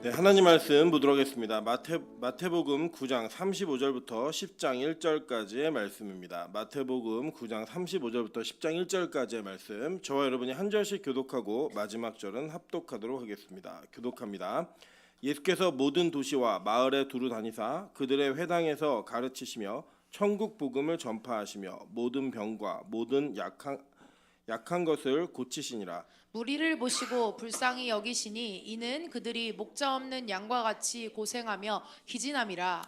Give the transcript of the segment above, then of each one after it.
네, 하나님 말씀 보도록 하겠습니다. 마태복음 9장 35절부터 10장 1절까지의 말씀입니다. 마태복음 9장 35절부터 10장 1절까지의 말씀. 저와 여러분이 한 절씩 교독하고 마지막 절은 합독하도록 하겠습니다. 교독합니다. 예수께서 모든 도시와 마을에 두루 다니사 그들의 회당에서 가르치시며 천국 복음을 전파하시며 모든 병과 모든 약한 것을 고치시니라. 무리를 보시고 불쌍히 여기시니 이는 그들이 목자 없는 양과 같이 고생하며 기진함이라.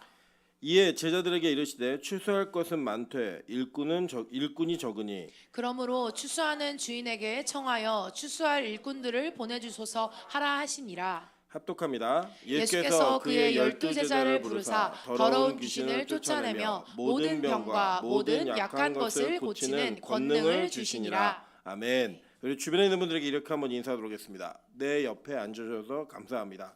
이에 제자들에게 이르시되 추수할 것은 많되 일꾼이 적으니 그러므로 추수하는 주인에게 청하여 추수할 일꾼들을 보내주소서 하라 하시니라. 합독합니다. 예수께서 그의 12제자를 부르사 더러운 귀신을 쫓아내며 모든 병과 모든 약한 것을 고치는 권능을 주시니라. 아멘. 우리 주변에 있는 분들에게 이렇게 한번 인사하도록 하겠습니다. 내 옆에 앉으셔서 감사합니다.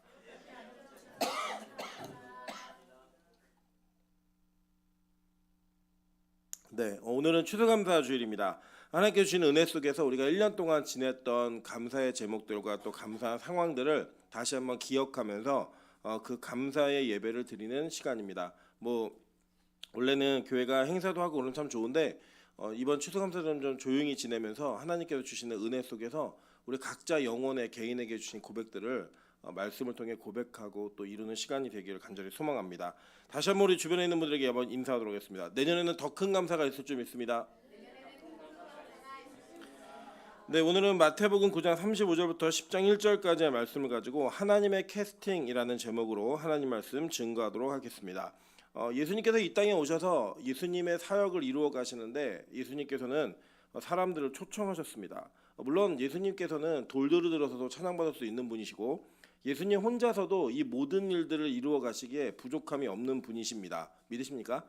네, 오늘은 추수감사 주일입니다. 하나님께서 주신 은혜 속에서 우리가 1년 동안 지냈던 감사의 제목들과 또 감사한 상황들을 다시 한번 기억하면서 그 감사의 예배를 드리는 시간입니다. 원래는 교회가 행사도 하고 그러면 참 좋은데 이번 추수감사절은 좀 조용히 지내면서 하나님께서 주시는 은혜 속에서 우리 각자 영혼의 개인에게 주신 고백들을 말씀을 통해 고백하고 또 이루는 시간이 되기를 간절히 소망합니다. 다시 한번 우리 주변에 있는 분들에게 한번 인사하도록 하겠습니다. 내년에는 더 큰 감사가 있을 줄 믿습니다. 네, 오늘은 마태복음 9장 35절부터 10장 1절까지의 말씀을 가지고 하나님의 캐스팅이라는 제목으로 하나님 말씀 증거하도록 하겠습니다. 예수님께서 이 땅에 오셔서 예수님의 사역을 이루어 가시는데 예수님께서는 사람들을 초청하셨습니다. 물론 예수님께서는 돌들을 들어서도 찬양받을 수 있는 분이시고 예수님 혼자서도 이 모든 일들을 이루어 가시기에 부족함이 없는 분이십니다. 믿으십니까?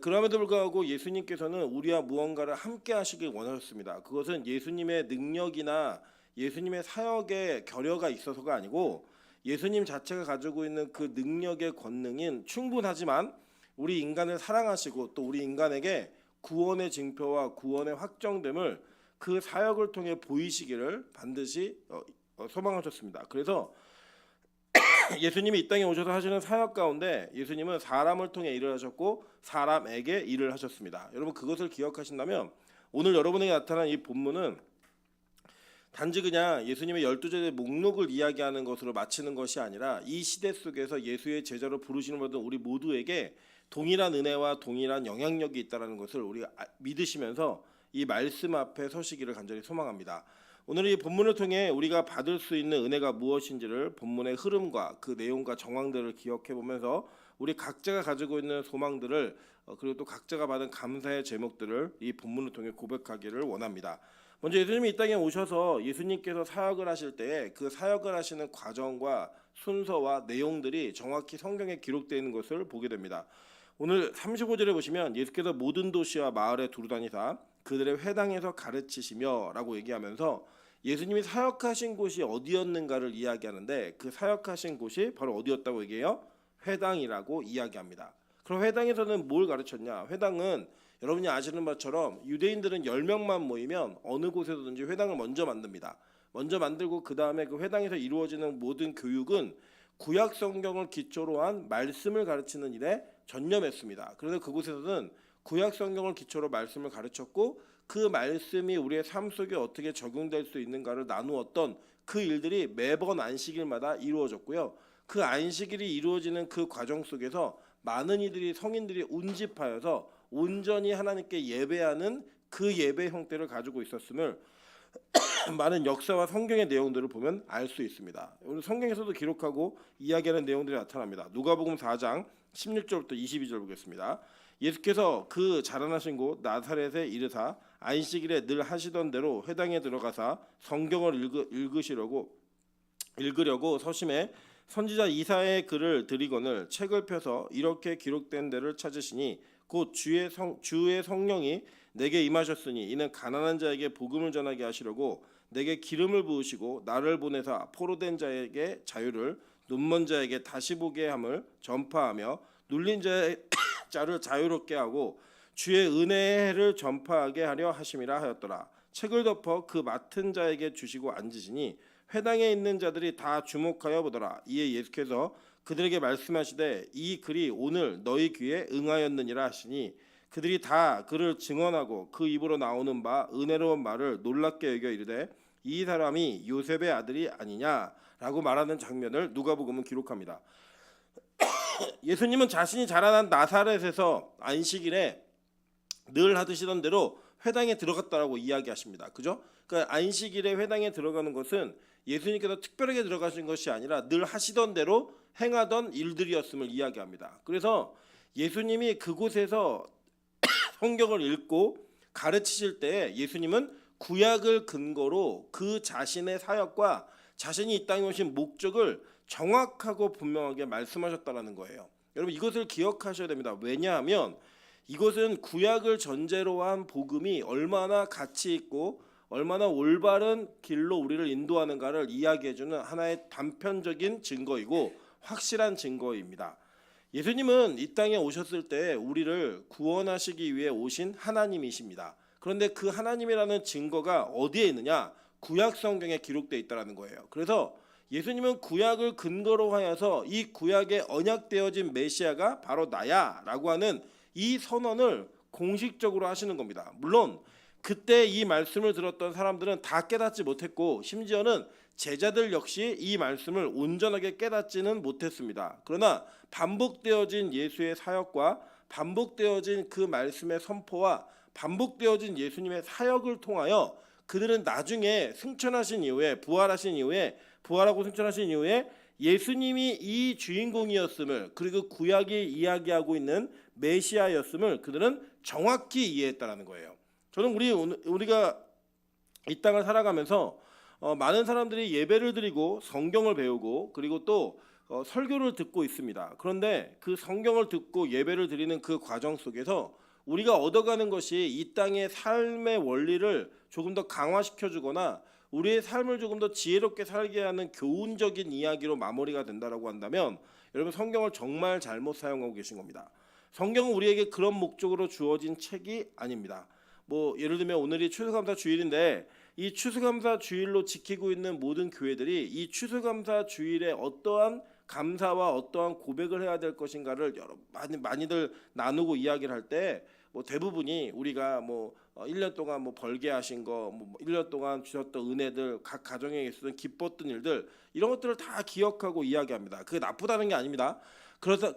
그럼에도 불구하고 예수님께서는 우리와 무언가를 함께 하시길 원하셨습니다. 그것은 예수님의 능력이나 예수님의 사역에 결여가 있어서가 아니고 예수님 자체가 가지고 있는 그 능력의 권능인 충분하지만 우리 인간을 사랑하시고 또 우리 인간에게 구원의 징표와 구원의 확정됨을 그 사역을 통해 보이시기를 반드시 소망하셨습니다. 그래서 예수님이 이 땅에 오셔서 하시는 사역 가운데 예수님은 사람을 통해 일을 하셨고 사람에게 일을 하셨습니다. 여러분 그것을 기억하신다면 오늘 여러분에게 나타난 이 본문은 단지 그냥 예수님의 12제자의 목록을 이야기하는 것으로 마치는 것이 아니라 이 시대 속에서 예수의 제자로 부르시는 모든 우리 모두에게 동일한 은혜와 동일한 영향력이 있다는 것을 우리가 믿으시면서 이 말씀 앞에 서시기를 간절히 소망합니다. 오늘 이 본문을 통해 우리가 받을 수 있는 은혜가 무엇인지를 본문의 흐름과 그 내용과 정황들을 기억해 보면서 우리 각자가 가지고 있는 소망들을 그리고 또 각자가 받은 감사의 제목들을 이 본문을 통해 고백하기를 원합니다. 먼저 예수님이 이 땅에 오셔서 예수님께서 사역을 하실 때에 그 사역을 하시는 과정과 순서와 내용들이 정확히 성경에 기록되어 있는 것을 보게 됩니다. 오늘 35절에 보시면 예수께서 모든 도시와 마을에 두루 다니사 그들의 회당에서 가르치시며 라고 얘기하면서 예수님이 사역하신 곳이 어디였는가를 이야기하는데 그 사역하신 곳이 바로 어디였다고 얘기해요? 회당이라고 이야기합니다. 그럼 회당에서는 뭘 가르쳤냐? 회당은 여러분이 아시는 것처럼 유대인들은 10명만 모이면 어느 곳에서든지 회당을 먼저 만듭니다. 먼저 만들고 그 다음에 그 회당에서 이루어지는 모든 교육은 구약 성경을 기초로 한 말씀을 가르치는 일에 전념했습니다. 그래서 그곳에서는 구약 성경을 기초로 말씀을 가르쳤고 그 말씀이 우리의 삶 속에 어떻게 적용될 수 있는가를 나누었던 그 일들이 매번 안식일마다 이루어졌고요. 그 안식일이 이루어지는 그 과정 속에서 많은 이들이 성인들이 운집하여서 온전히 하나님께 예배하는 그 예배 형태를 가지고 있었음을 많은 역사와 성경의 내용들을 보면 알 수 있습니다. 오늘 성경에서도 기록하고 이야기하는 내용들이 나타납니다. 누가복음 4장 16절부터 22절 보겠습니다. 예수께서 그 자라나신 곳 나사렛에 이르사 안식일에 늘 하시던 대로 회당에 들어가사 성경을 읽으려고 서심해 선지자 이사야의 글을 들이거늘 책을 펴서 이렇게 기록된 데를 찾으시니 곧 주의 성령이 내게 임하셨으니 이는 가난한 자에게 복음을 전하게 하시려고 내게 기름을 부으시고 나를 보내사 포로된 자에게 자유를 눈먼 자에게 다시 보게 함을 전파하며 눌린 자를 자유롭게 하고 주의 은혜를 전파하게 하려 하심이라 하였더라. 책을 덮어 그 맡은 자에게 주시고 앉으시니 회당에 있는 자들이 다 주목하여 보더라. 이에 예수께서 그들에게 말씀하시되 이 글이 오늘 너희 귀에 응하였느니라 하시니 그들이 다 그를 증언하고 그 입으로 나오는 바 은혜로운 말을 놀랍게 여겨 이르되 이 사람이 요셉의 아들이 아니냐라고 말하는 장면을 누가복음은 기록합니다. 예수님은 자신이 자라난 나사렛에서 안식일에 늘 하시던 대로 회당에 들어갔다라고 이야기하십니다. 그죠? 그러니까 안식일에 회당에 들어가는 것은 예수님께서 특별하게 들어가신 것이 아니라 늘 하시던 대로 행하던 일들이었음을 이야기합니다. 그래서 예수님이 그곳에서 성경을 읽고 가르치실 때 예수님은 구약을 근거로 그 자신의 사역과 자신이 이 땅에 오신 목적을 정확하고 분명하게 말씀하셨다라는 거예요. 여러분 이것을 기억하셔야 됩니다. 왜냐하면 이것은 구약을 전제로 한 복음이 얼마나 가치 있고 얼마나 올바른 길로 우리를 인도하는가를 이야기해주는 하나의 단편적인 증거이고 확실한 증거입니다. 예수님은 이 땅에 오셨을 때 우리를 구원하시기 위해 오신 하나님이십니다. 그런데 그 하나님이라는 증거가 어디에 있느냐? 구약 성경에 기록되어 있다는 거예요. 그래서 예수님은 구약을 근거로 하여서 이 구약에 언약되어진 메시아가 바로 나야라고 하는 이 선언을 공식적으로 하시는 겁니다. 물론 그때 이 말씀을 들었던 사람들은 다 깨닫지 못했고 심지어는 제자들 역시 이 말씀을 온전하게 깨닫지는 못했습니다. 그러나 반복되어진 예수의 사역과 반복되어진 그 말씀의 선포와 반복되어진 예수님의 사역을 통하여 그들은 나중에 승천하신 이후에 부활하고 승천하신 이후에 예수님이 이 주인공이었음을 그리고 구약이 이야기하고 있는 메시아였음을 그들은 정확히 이해했다는 거예요. 저는 우리가 이 땅을 살아가면서 많은 사람들이 예배를 드리고 성경을 배우고 그리고 또 설교를 듣고 있습니다. 그런데 그 성경을 듣고 예배를 드리는 그 과정 속에서 우리가 얻어가는 것이 이 땅의 삶의 원리를 조금 더 강화시켜주거나 우리의 삶을 조금 더 지혜롭게 살게 하는 교훈적인 이야기로 마무리가 된다라고 한다면 여러분 성경을 정말 잘못 사용하고 계신 겁니다. 성경은 우리에게 그런 목적으로 주어진 책이 아닙니다. 예를 들면 오늘이 추수감사 주일인데 이 추수감사 주일로 지키고 있는 모든 교회들이 이 추수감사 주일에 어떠한 감사와 어떠한 고백을 해야 될 것인가를 많이들 나누고 이야기를 할 때 대부분이 우리가 1년 동안 벌게 하신 거, 1년 동안 주셨던 은혜들, 각 가정에 있었던 기뻤던 일들 이런 것들을 다 기억하고 이야기합니다. 그게 나쁘다는 게 아닙니다.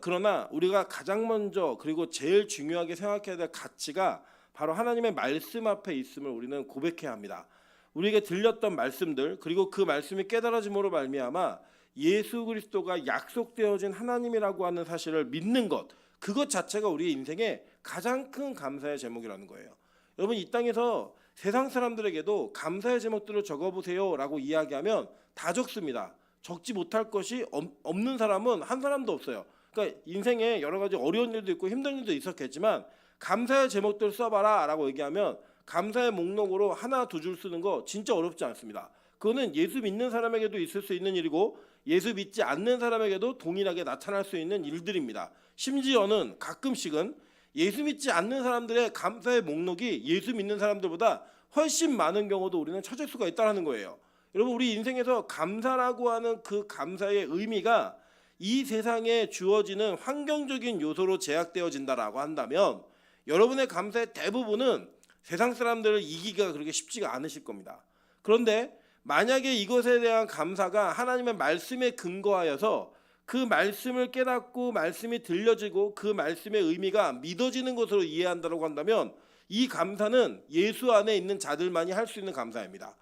그러나 우리가 가장 먼저 그리고 제일 중요하게 생각해야 될 가치가 바로 하나님의 말씀 앞에 있음을 우리는 고백해야 합니다. 우리에게 들렸던 말씀들 그리고 그 말씀이 깨달아짐으로 말미암아 예수 그리스도가 약속되어진 하나님이라고 하는 사실을 믿는 것 그것 자체가 우리의 인생의 가장 큰 감사의 제목이라는 거예요. 여러분 이 땅에서 세상 사람들에게도 감사의 제목들을 적어보세요라고 이야기하면 다 적습니다. 적지 못할 것이 없는 사람은 한 사람도 없어요. 그러니까 인생에 여러 가지 어려운 일도 있고 힘든 일도 있었겠지만 감사의 제목들을 써봐라 라고 얘기하면 감사의 목록으로 하나 두 줄 쓰는 거 진짜 어렵지 않습니다. 그거는 예수 믿는 사람에게도 있을 수 있는 일이고 예수 믿지 않는 사람에게도 동일하게 나타날 수 있는 일들입니다. 심지어는 가끔씩은 예수 믿지 않는 사람들의 감사의 목록이 예수 믿는 사람들보다 훨씬 많은 경우도 우리는 찾을 수가 있다는 거예요. 여러분 우리 인생에서 감사라고 하는 그 감사의 의미가 이 세상에 주어지는 환경적인 요소로 제약되어진다라고 한다면 여러분의 감사의 대부분은 세상 사람들을 이기기가 그렇게 쉽지가 않으실 겁니다. 그런데 만약에 이것에 대한 감사가 하나님의 말씀에 근거하여서 그 말씀을 깨닫고 말씀이 들려지고 그 말씀의 의미가 믿어지는 것으로 이해한다고 한다면 이 감사는 예수 안에 있는 자들만이 할 수 있는 감사입니다.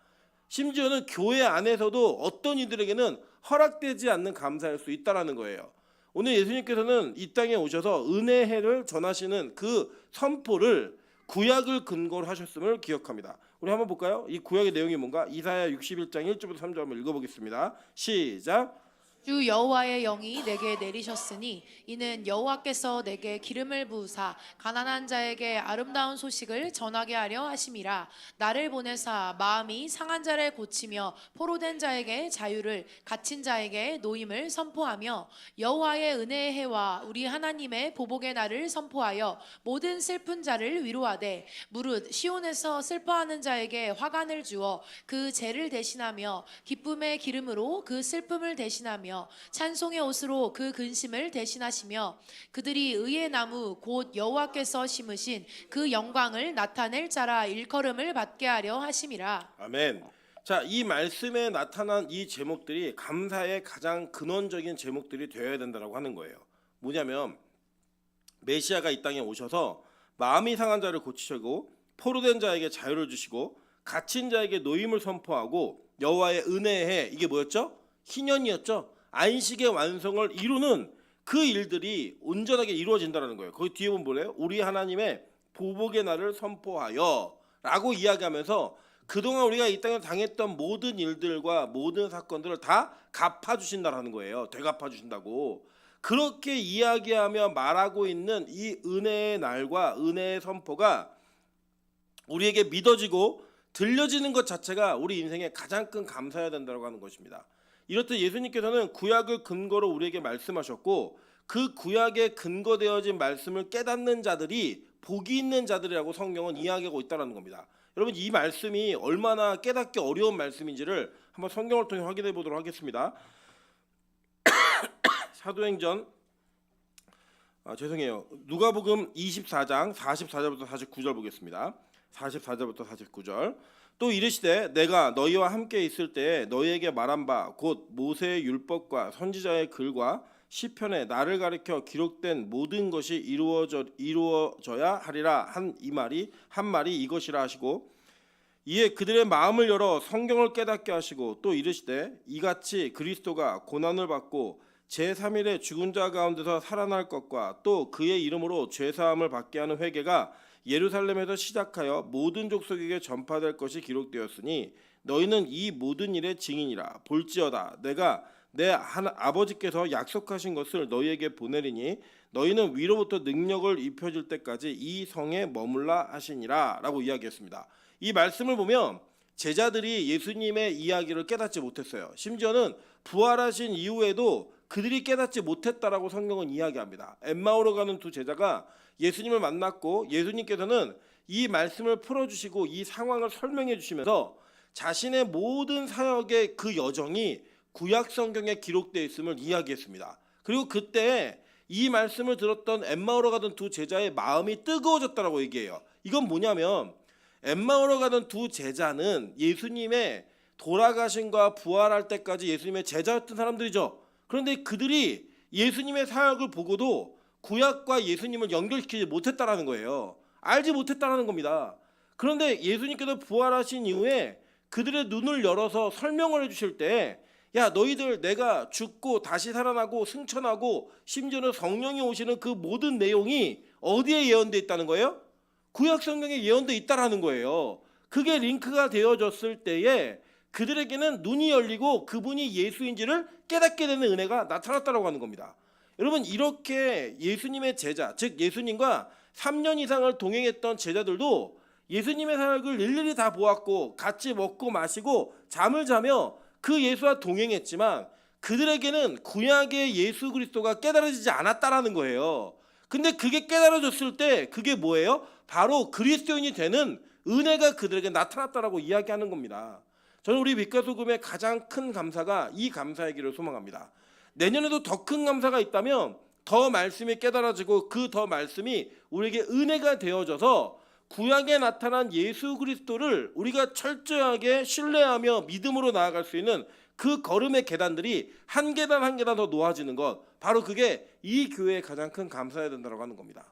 심지어는 교회 안에서도 어떤 이들에게는 허락되지 않는 감사일 수 있다는 거예요. 오늘 예수님께서는 이 땅에 오셔서 은혜를 전하시는 그 선포를 구약을 근거로 하셨음을 기억합니다. 우리 한번 볼까요? 이 구약의 내용이 뭔가? 이사야 61장 1절부터 3절 한번 읽어보겠습니다. 시작. 주 여호와의 영이 내게 내리셨으니 이는 여호와께서 내게 기름을 부으사 가난한 자에게 아름다운 소식을 전하게 하려 하심이라. 나를 보내사 마음이 상한 자를 고치며 포로된 자에게 자유를, 갇힌 자에게 노임을 선포하며 여호와의 은혜의 해와 우리 하나님의 보복의 날을 선포하여 모든 슬픈 자를 위로하되 무릇 시온에서 슬퍼하는 자에게 화관을 주어 그 죄를 대신하며 기쁨의 기름으로 그 슬픔을 대신하며 찬송의 옷으로 그 근심을 대신하시며 그들이 의의 나무 곧 여호와께서 심으신 그 영광을 나타낼 자라 일컬음을 받게 하려 하심이라. 아멘. 자, 이 말씀에 나타난 이 제목들이 감사의 가장 근원적인 제목들이 되어야 된다고 하는 거예요. 뭐냐면 메시아가 이 땅에 오셔서 마음이 상한 자를 고치시고 포로된 자에게 자유를 주시고 갇힌 자에게 노임을 선포하고 여호와의 은혜의 해, 이게 뭐였죠? 희년이었죠. 안식의 완성을 이루는 그 일들이 온전하게 이루어진다는 거예요. 거기 뒤에 보면 뭐래요? 우리 하나님의 보복의 날을 선포하여 라고 이야기하면서 그동안 우리가 이 땅에 당했던 모든 일들과 모든 사건들을 다 갚아주신다라는 거예요. 되갚아주신다고. 그렇게 이야기하며 말하고 있는 이 은혜의 날과 은혜의 선포가 우리에게 믿어지고 들려지는 것 자체가 우리 인생의 가장 큰 감사해야 된다고 하는 것입니다. 이렇듯 예수님께서는 구약을 근거로 우리에게 말씀하셨고 그 구약에 근거되어진 말씀을 깨닫는 자들이 복이 있는 자들이라고 성경은 이야기하고 있다는 겁니다. 여러분, 이 말씀이 얼마나 깨닫기 어려운 말씀인지를 한번 성경을 통해 확인해 보도록 하겠습니다. 사도행전 누가복음 24장 44절부터 49절 보겠습니다. 44절부터 49절. 또 이르시되 내가 너희와 함께 있을 때에 너희에게 말한 바 곧 모세의 율법과 선지자의 글과 시편에 나를 가리켜 기록된 모든 것이 이루어져야 하리라 한 말이 이것이라 하시고 이에 그들의 마음을 열어 성경을 깨닫게 하시고 또 이르시되 이같이 그리스도가 고난을 받고 제3일에 죽은 자 가운데서 살아날 것과 또 그의 이름으로 죄사함을 받게 하는 회개가 예루살렘에서 시작하여 모든 족속에게 전파될 것이 기록되었으니 너희는 이 모든 일의 증인이라. 볼지어다 내가 내 아버지께서 약속하신 것을 너희에게 보내리니 너희는 위로부터 능력을 입혀질 때까지 이 성에 머물라 하시니라 라고 이야기했습니다. 이 말씀을 보면 제자들이 예수님의 이야기를 깨닫지 못했어요. 심지어는 부활하신 이후에도 그들이 깨닫지 못했다라고 성경은 이야기합니다. 엠마오로 가는 두 제자가 예수님을 만났고 예수님께서는 이 말씀을 풀어주시고 이 상황을 설명해 주시면서 자신의 모든 사역의 그 여정이 구약 성경에 기록되어 있음을 이야기했습니다. 그리고 그때 이 말씀을 들었던 엠마오로 가던 두 제자의 마음이 뜨거워졌다라고 얘기해요. 이건 뭐냐면 엠마오로 가던 두 제자는 예수님의 돌아가심과 부활할 때까지 예수님의 제자였던 사람들이죠. 그런데 그들이 예수님의 사역을 보고도 구약과 예수님을 연결시키지 못했다라는 거예요. 알지 못했다라는 겁니다. 그런데 예수님께서 부활하신 이후에 그들의 눈을 열어서 설명을 해주실 때 야 너희들 내가 죽고 다시 살아나고 승천하고 심지어는 성령이 오시는 그 모든 내용이 어디에 예언되어 있다는 거예요? 구약 성경에 예언되어 있다라는 거예요. 그게 링크가 되어졌을 때에 그들에게는 눈이 열리고 그분이 예수인지를 깨닫게 되는 은혜가 나타났다고 하는 겁니다. 여러분, 이렇게 예수님의 제자, 즉 예수님과 3년 이상을 동행했던 제자들도 예수님의 사역을 일일이 다 보았고 같이 먹고 마시고 잠을 자며 그 예수와 동행했지만 그들에게는 구약의 예수 그리스도가 깨달아지지 않았다라는 거예요. 근데 그게 깨달아졌을 때 그게 뭐예요? 바로 그리스도인이 되는 은혜가 그들에게 나타났다라고 이야기하는 겁니다. 저는 우리 빛과 소금의 가장 큰 감사가 이 감사이기를 소망합니다. 내년에도 더 큰 감사가 있다면 더 말씀이 깨달아지고 그 더 말씀이 우리에게 은혜가 되어져서 구약에 나타난 예수 그리스도를 우리가 철저하게 신뢰하며 믿음으로 나아갈 수 있는 그 걸음의 계단들이 한 계단 한 계단 더 놓아지는 것, 바로 그게 이 교회의 가장 큰 감사해야 된다고 하는 겁니다.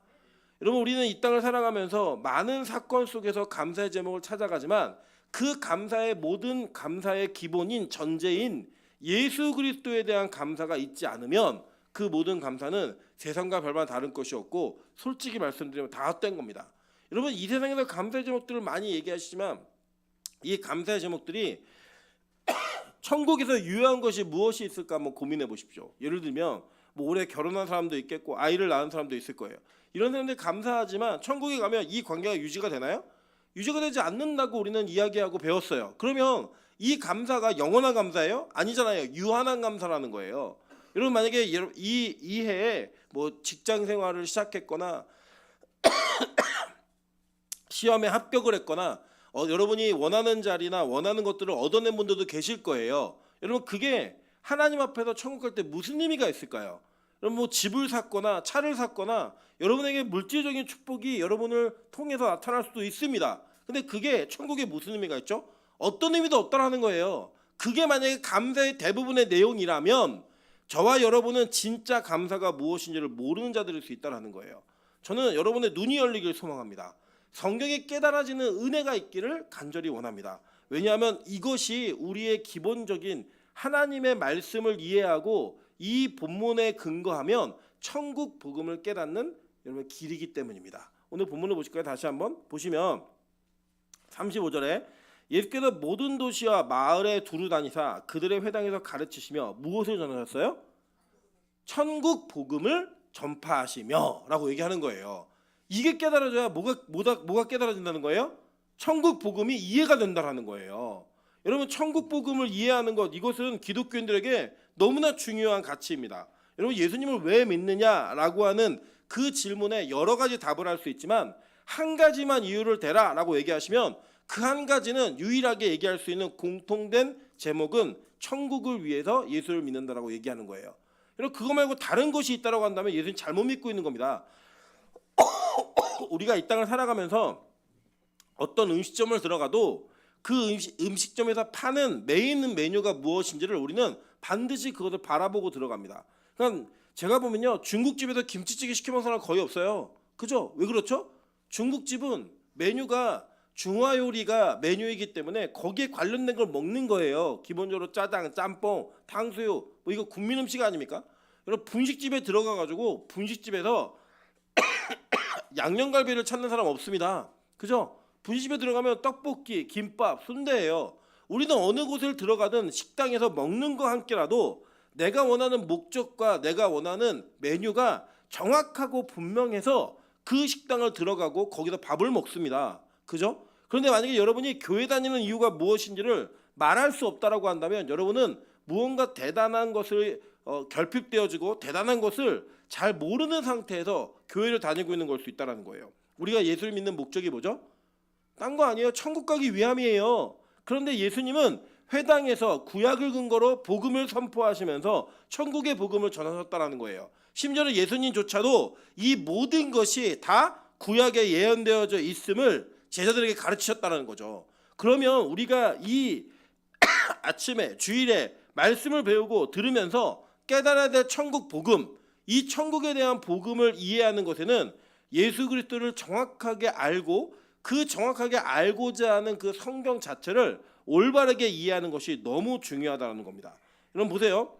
여러분, 우리는 이 땅을 살아가면서 많은 사건 속에서 감사의 제목을 찾아가지만 그 감사의 모든 감사의 기본인 전제인 예수 그리스도에 대한 감사가 있지 않으면 그 모든 감사는 세상과 별반 다른 것이 없고 솔직히 말씀드리면 다 헛된 겁니다. 여러분, 이 세상에서 감사의 제목들을 많이 얘기하시지만 이 감사의 제목들이 천국에서 유효한 것이 무엇이 있을까 한번 고민해 보십시오. 예를 들면 뭐 올해 결혼한 사람도 있겠고 아이를 낳은 사람도 있을 거예요. 이런 사람들 감사하지만 천국에 가면 이 관계가 유지가 되나요? 유지가 되지 않는다고 우리는 이야기하고 배웠어요. 그러면 이 감사가 영원한 감사예요? 아니잖아요. 유한한 감사라는 거예요. 여러분 만약에 이 해에 뭐 직장 생활을 시작했거나 시험에 합격을 했거나 여러분이 원하는 자리나 원하는 것들을 얻어낸 분들도 계실 거예요. 여러분 그게 하나님 앞에서 천국 갈 때 무슨 의미가 있을까요? 여러분 뭐 집을 샀거나 차를 샀거나 여러분에게 물질적인 축복이 여러분을 통해서 나타날 수도 있습니다. 근데 그게 천국에 무슨 의미가 있죠? 어떤 의미도 없다라는 거예요. 그게 만약에 감사의 대부분의 내용이라면 저와 여러분은 진짜 감사가 무엇인지를 모르는 자들일 수 있다는 거예요. 저는 여러분의 눈이 열리길 소망합니다. 성경에 깨달아지는 은혜가 있기를 간절히 원합니다. 왜냐하면 이것이 우리의 기본적인 하나님의 말씀을 이해하고 이 본문에 근거하면 천국 복음을 깨닫는 여러분의 길이기 때문입니다. 오늘 본문을 보실까요? 다시 한번 보시면 35절에 예수께서 모든 도시와 마을에 두루 다니사 그들의 회당에서 가르치시며 무엇을 전하셨어요? 천국 복음을 전파하시며 라고 얘기하는 거예요. 이게 깨달아져야 뭐가 깨달아진다는 거예요? 천국 복음이 이해가 된다는 거예요. 여러분 천국 복음을 이해하는 것 이것은 기독교인들에게 너무나 중요한 가치입니다. 여러분 예수님을 왜 믿느냐라고 하는 그 질문에 여러 가지 답을 할 수 있지만 한 가지만 이유를 대라라고 얘기하시면 그 한 가지는 유일하게 얘기할 수 있는 공통된 제목은 천국을 위해서 예수를 믿는다라고 얘기하는 거예요. 여러분 그거 말고 다른 것이 있다라고 한다면 예수님 잘못 믿고 있는 겁니다. 우리가 이 땅을 살아가면서 어떤 음식점을 들어가도 그 음식점에서 파는 메인 메뉴가 무엇인지를 우리는 반드시 그것을 바라보고 들어갑니다. 그러니까 제가 보면요 중국집에서 김치찌개 시켜먹는 사람 거의 없어요. 그죠? 왜 그렇죠? 중국집은 메뉴가 중화 요리가 메뉴이기 때문에 거기에 관련된 걸 먹는 거예요. 기본적으로 짜장, 짬뽕, 탕수육 뭐 이거 국민 음식 아닙니까? 여러분 분식집에 들어가가지고 분식집에서 양념갈비를 찾는 사람 없습니다. 그죠? 분식집에 들어가면 떡볶이, 김밥, 순대예요. 우리는 어느 곳을 들어가든 식당에서 먹는 거 함께라도 내가 원하는 목적과 내가 원하는 메뉴가 정확하고 분명해서 그 식당을 들어가고 거기서 밥을 먹습니다. 그죠? 그런데 만약에 여러분이 교회 다니는 이유가 무엇인지를 말할 수 없다라고 한다면 여러분은 무언가 대단한 것을 결핍되어지고 대단한 것을 잘 모르는 상태에서 교회를 다니고 있는 걸 수 있다는 거예요. 우리가 예수를 믿는 목적이 뭐죠? 딴 거 아니에요. 천국 가기 위함이에요. 그런데 예수님은 회당에서 구약을 근거로 복음을 선포하시면서 천국의 복음을 전하셨다는 거예요. 심지어는 예수님조차도 이 모든 것이 다 구약에 예언되어져 있음을 제자들에게 가르치셨다는 거죠. 그러면 우리가 이 아침에 주일에 말씀을 배우고 들으면서 깨달아야 될 천국 복음, 이 천국에 대한 복음을 이해하는 것에는 예수 그리스도를 정확하게 알고 그 정확하게 알고자 하는 그 성경 자체를 올바르게 이해하는 것이 너무 중요하다는 겁니다. 여러분 보세요.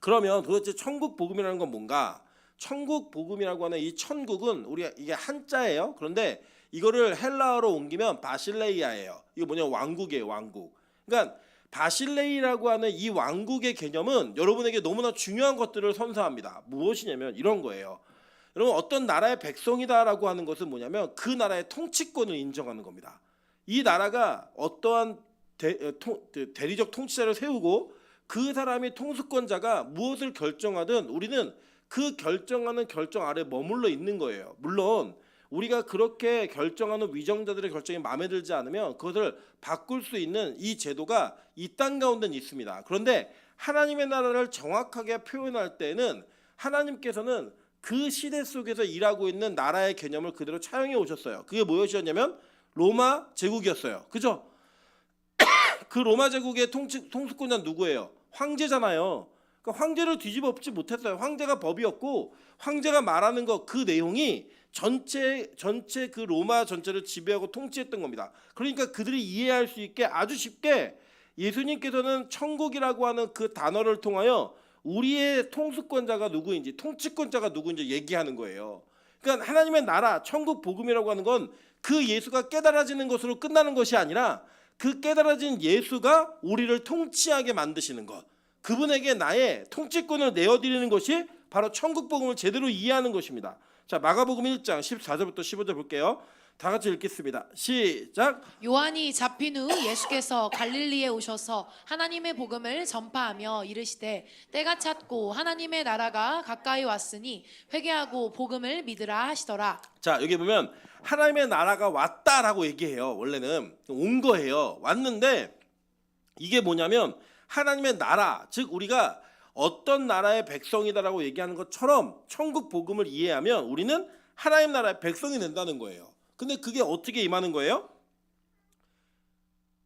그러면 도대체 천국 복음이라는 건 뭔가? 천국 복음이라고 하는 이 천국은 우리가 이게 한자예요. 그런데 이거를 헬라어로 옮기면 바실레이아예요. 이거 뭐냐 왕국이에요, 왕국. 그러니까 바실레이라고 하는 이 왕국의 개념은 여러분에게 너무나 중요한 것들을 선사합니다. 무엇이냐면 이런 거예요. 여러분 어떤 나라의 백성이다라고 하는 것은 뭐냐면 그 나라의 통치권을 인정하는 겁니다. 이 나라가 어떠한 대리적 통치자를 세우고 그 사람이 통수권자가 무엇을 결정하든 우리는 그 결정하는 결정 아래 머물러 있는 거예요. 물론 우리가 그렇게 결정하는 위정자들의 결정이 마음에 들지 않으면 그것을 바꿀 수 있는 이 제도가 이 땅 가운데는 있습니다. 그런데 하나님의 나라를 정확하게 표현할 때는 하나님께서는 그 시대 속에서 일하고 있는 나라의 개념을 그대로 차용해 오셨어요. 그게 무엇이었냐면 로마 제국이었어요. 그죠? 그 로마 제국의 통수권자는 누구예요? 황제잖아요. 그러니까 황제를 뒤집어 엎지 못했어요. 황제가 법이었고 황제가 말하는 것 그 내용이 전체 그 로마 전체를 지배하고 통치했던 겁니다. 그러니까 그들이 이해할 수 있게 아주 쉽게 예수님께서는 천국이라고 하는 그 단어를 통하여 우리의 통수권자가 누구인지 통치권자가 누구인지 얘기하는 거예요. 그러니까 하나님의 나라 천국 복음이라고 하는 건 그 예수가 깨달아지는 것으로 끝나는 것이 아니라 그 깨달아진 예수가 우리를 통치하게 만드시는 것, 그분에게 나의 통치권을 내어드리는 것이 바로 천국 복음을 제대로 이해하는 것입니다. 자, 마가복음 1장 14절부터 15절 볼게요. 다 같이 읽겠습니다. 시작. 요한이 잡힌 후 예수께서 갈릴리에 오셔서 하나님의 복음을 전파하며 이르시되 때가 찼고 하나님의 나라가 가까이 왔으니 회개하고 복음을 믿으라 하시더라. 자, 여기 보면 하나님의 나라가 왔다라고 얘기해요. 원래는 온 거예요. 왔는데 이게 뭐냐면 하나님의 나라, 즉 우리가 어떤 나라의 백성이다라고 얘기하는 것처럼 천국 복음을 이해하면 우리는 하나님 나라의 백성이 된다는 거예요. 근데 그게 어떻게 임하는 거예요?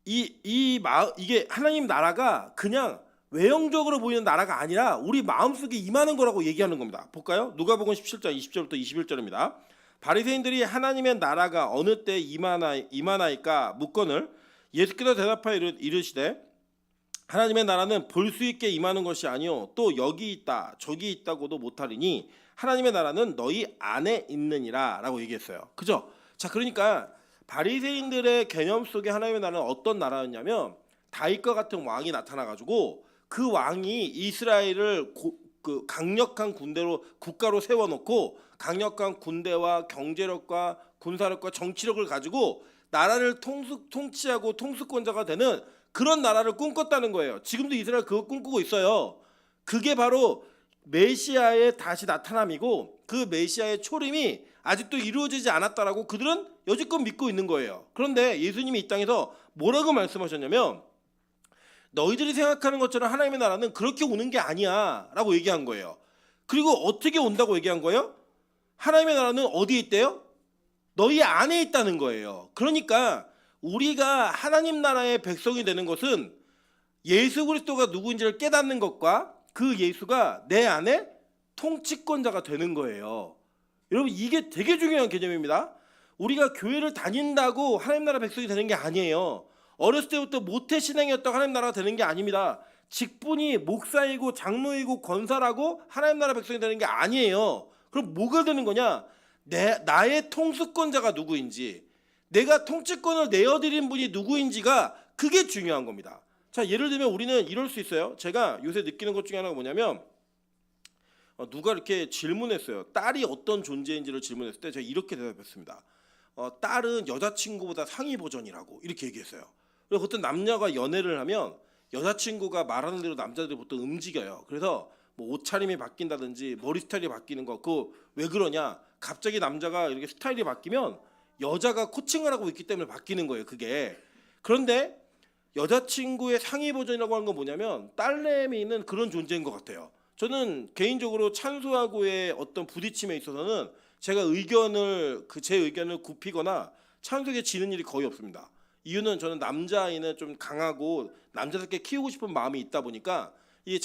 이게 하나님 나라가 그냥 외형적으로 보이는 나라가 아니라 우리 마음속에 임하는 거라고 얘기하는 겁니다. 볼까요? 누가복음 17장 20절부터 21절입니다. 바리새인들이 하나님의 나라가 어느 때 임하나이까 묻거늘 예수께서 대답하여 이르시되 하나님의 나라는 볼 수 있게 임하는 것이 아니요 또 여기 있다 저기 있다고도 못하리니 하나님의 나라는 너희 안에 있느니라 라고 얘기했어요. 그죠? 자, 그러니까 바리새인들의 개념 속에 하나님의 나라는 어떤 나라였냐면 다윗과 같은 왕이 나타나가지고 그 왕이 이스라엘을 그 강력한 국가로 세워놓고 강력한 군대와 경제력과 군사력과 정치력을 가지고 나라를 통치하고 통수권자가 되는 그런 나라를 꿈꿨다는 거예요. 지금도 이스라엘 그거 꿈꾸고 있어요. 그게 바로 메시아의 다시 나타남이고 그 메시아의 초림이 아직도 이루어지지 않았다라고 그들은 여지껏 믿고 있는 거예요. 그런데 예수님이 이 땅에서 뭐라고 말씀하셨냐면 너희들이 생각하는 것처럼 하나님의 나라는 그렇게 오는 게 아니야 라고 얘기한 거예요. 그리고 어떻게 온다고 얘기한 거예요? 하나님의 나라는 어디에 있대요? 너희 안에 있다는 거예요. 그러니까 우리가 하나님 나라의 백성이 되는 것은 예수 그리스도가 누구인지를 깨닫는 것과 그 예수가 내 안에 통치권자가 되는 거예요. 여러분, 이게 되게 중요한 개념입니다. 우리가 교회를 다닌다고 하나님 나라 백성이 되는 게 아니에요. 어렸을 때부터 모태신앙이었다고 하나님 나라가 되는 게 아닙니다. 직분이 목사이고 장로이고 권사라고 하나님 나라 백성이 되는 게 아니에요. 그럼 뭐가 되는 거냐? 나의 통수권자가 누구인지, 내가 통치권을 내어드린 분이 누구인지가 그게 중요한 겁니다. 자, 예를 들면 우리는 이럴 수 있어요. 제가 요새 느끼는 것 중에 하나가 뭐냐면 누가 이렇게 질문했어요. 딸이 어떤 존재인지를 질문했을 때 제가 이렇게 대답했습니다. 딸은 여자친구보다 상위 버전이라고 이렇게 얘기했어요. 그리고 어떤 남녀가 연애를 하면 여자친구가 말하는 대로 남자들이 보통 움직여요. 그래서 뭐 옷차림이 바뀐다든지 머리 스타일이 바뀌는 거, 그거 왜 그러냐? 갑자기 남자가 이렇게 스타일이 바뀌면 여자가 코칭을 하고 있기 때문에 바뀌는 거예요. 그게. 그런데 여자친구의 상위 버전이라고 하는 건 뭐냐면 딸내미는 그런 존재인 것 같아요. 저는 개인적으로 찬수하고의 어떤 부딪힘에 있어서는 제가 제 의견을 굽히거나 찬수에게 지는 일이 거의 없습니다. 이유는 저는 남자아이는 좀 강하고 남자답게 키우고 싶은 마음이 있다 보니까 이게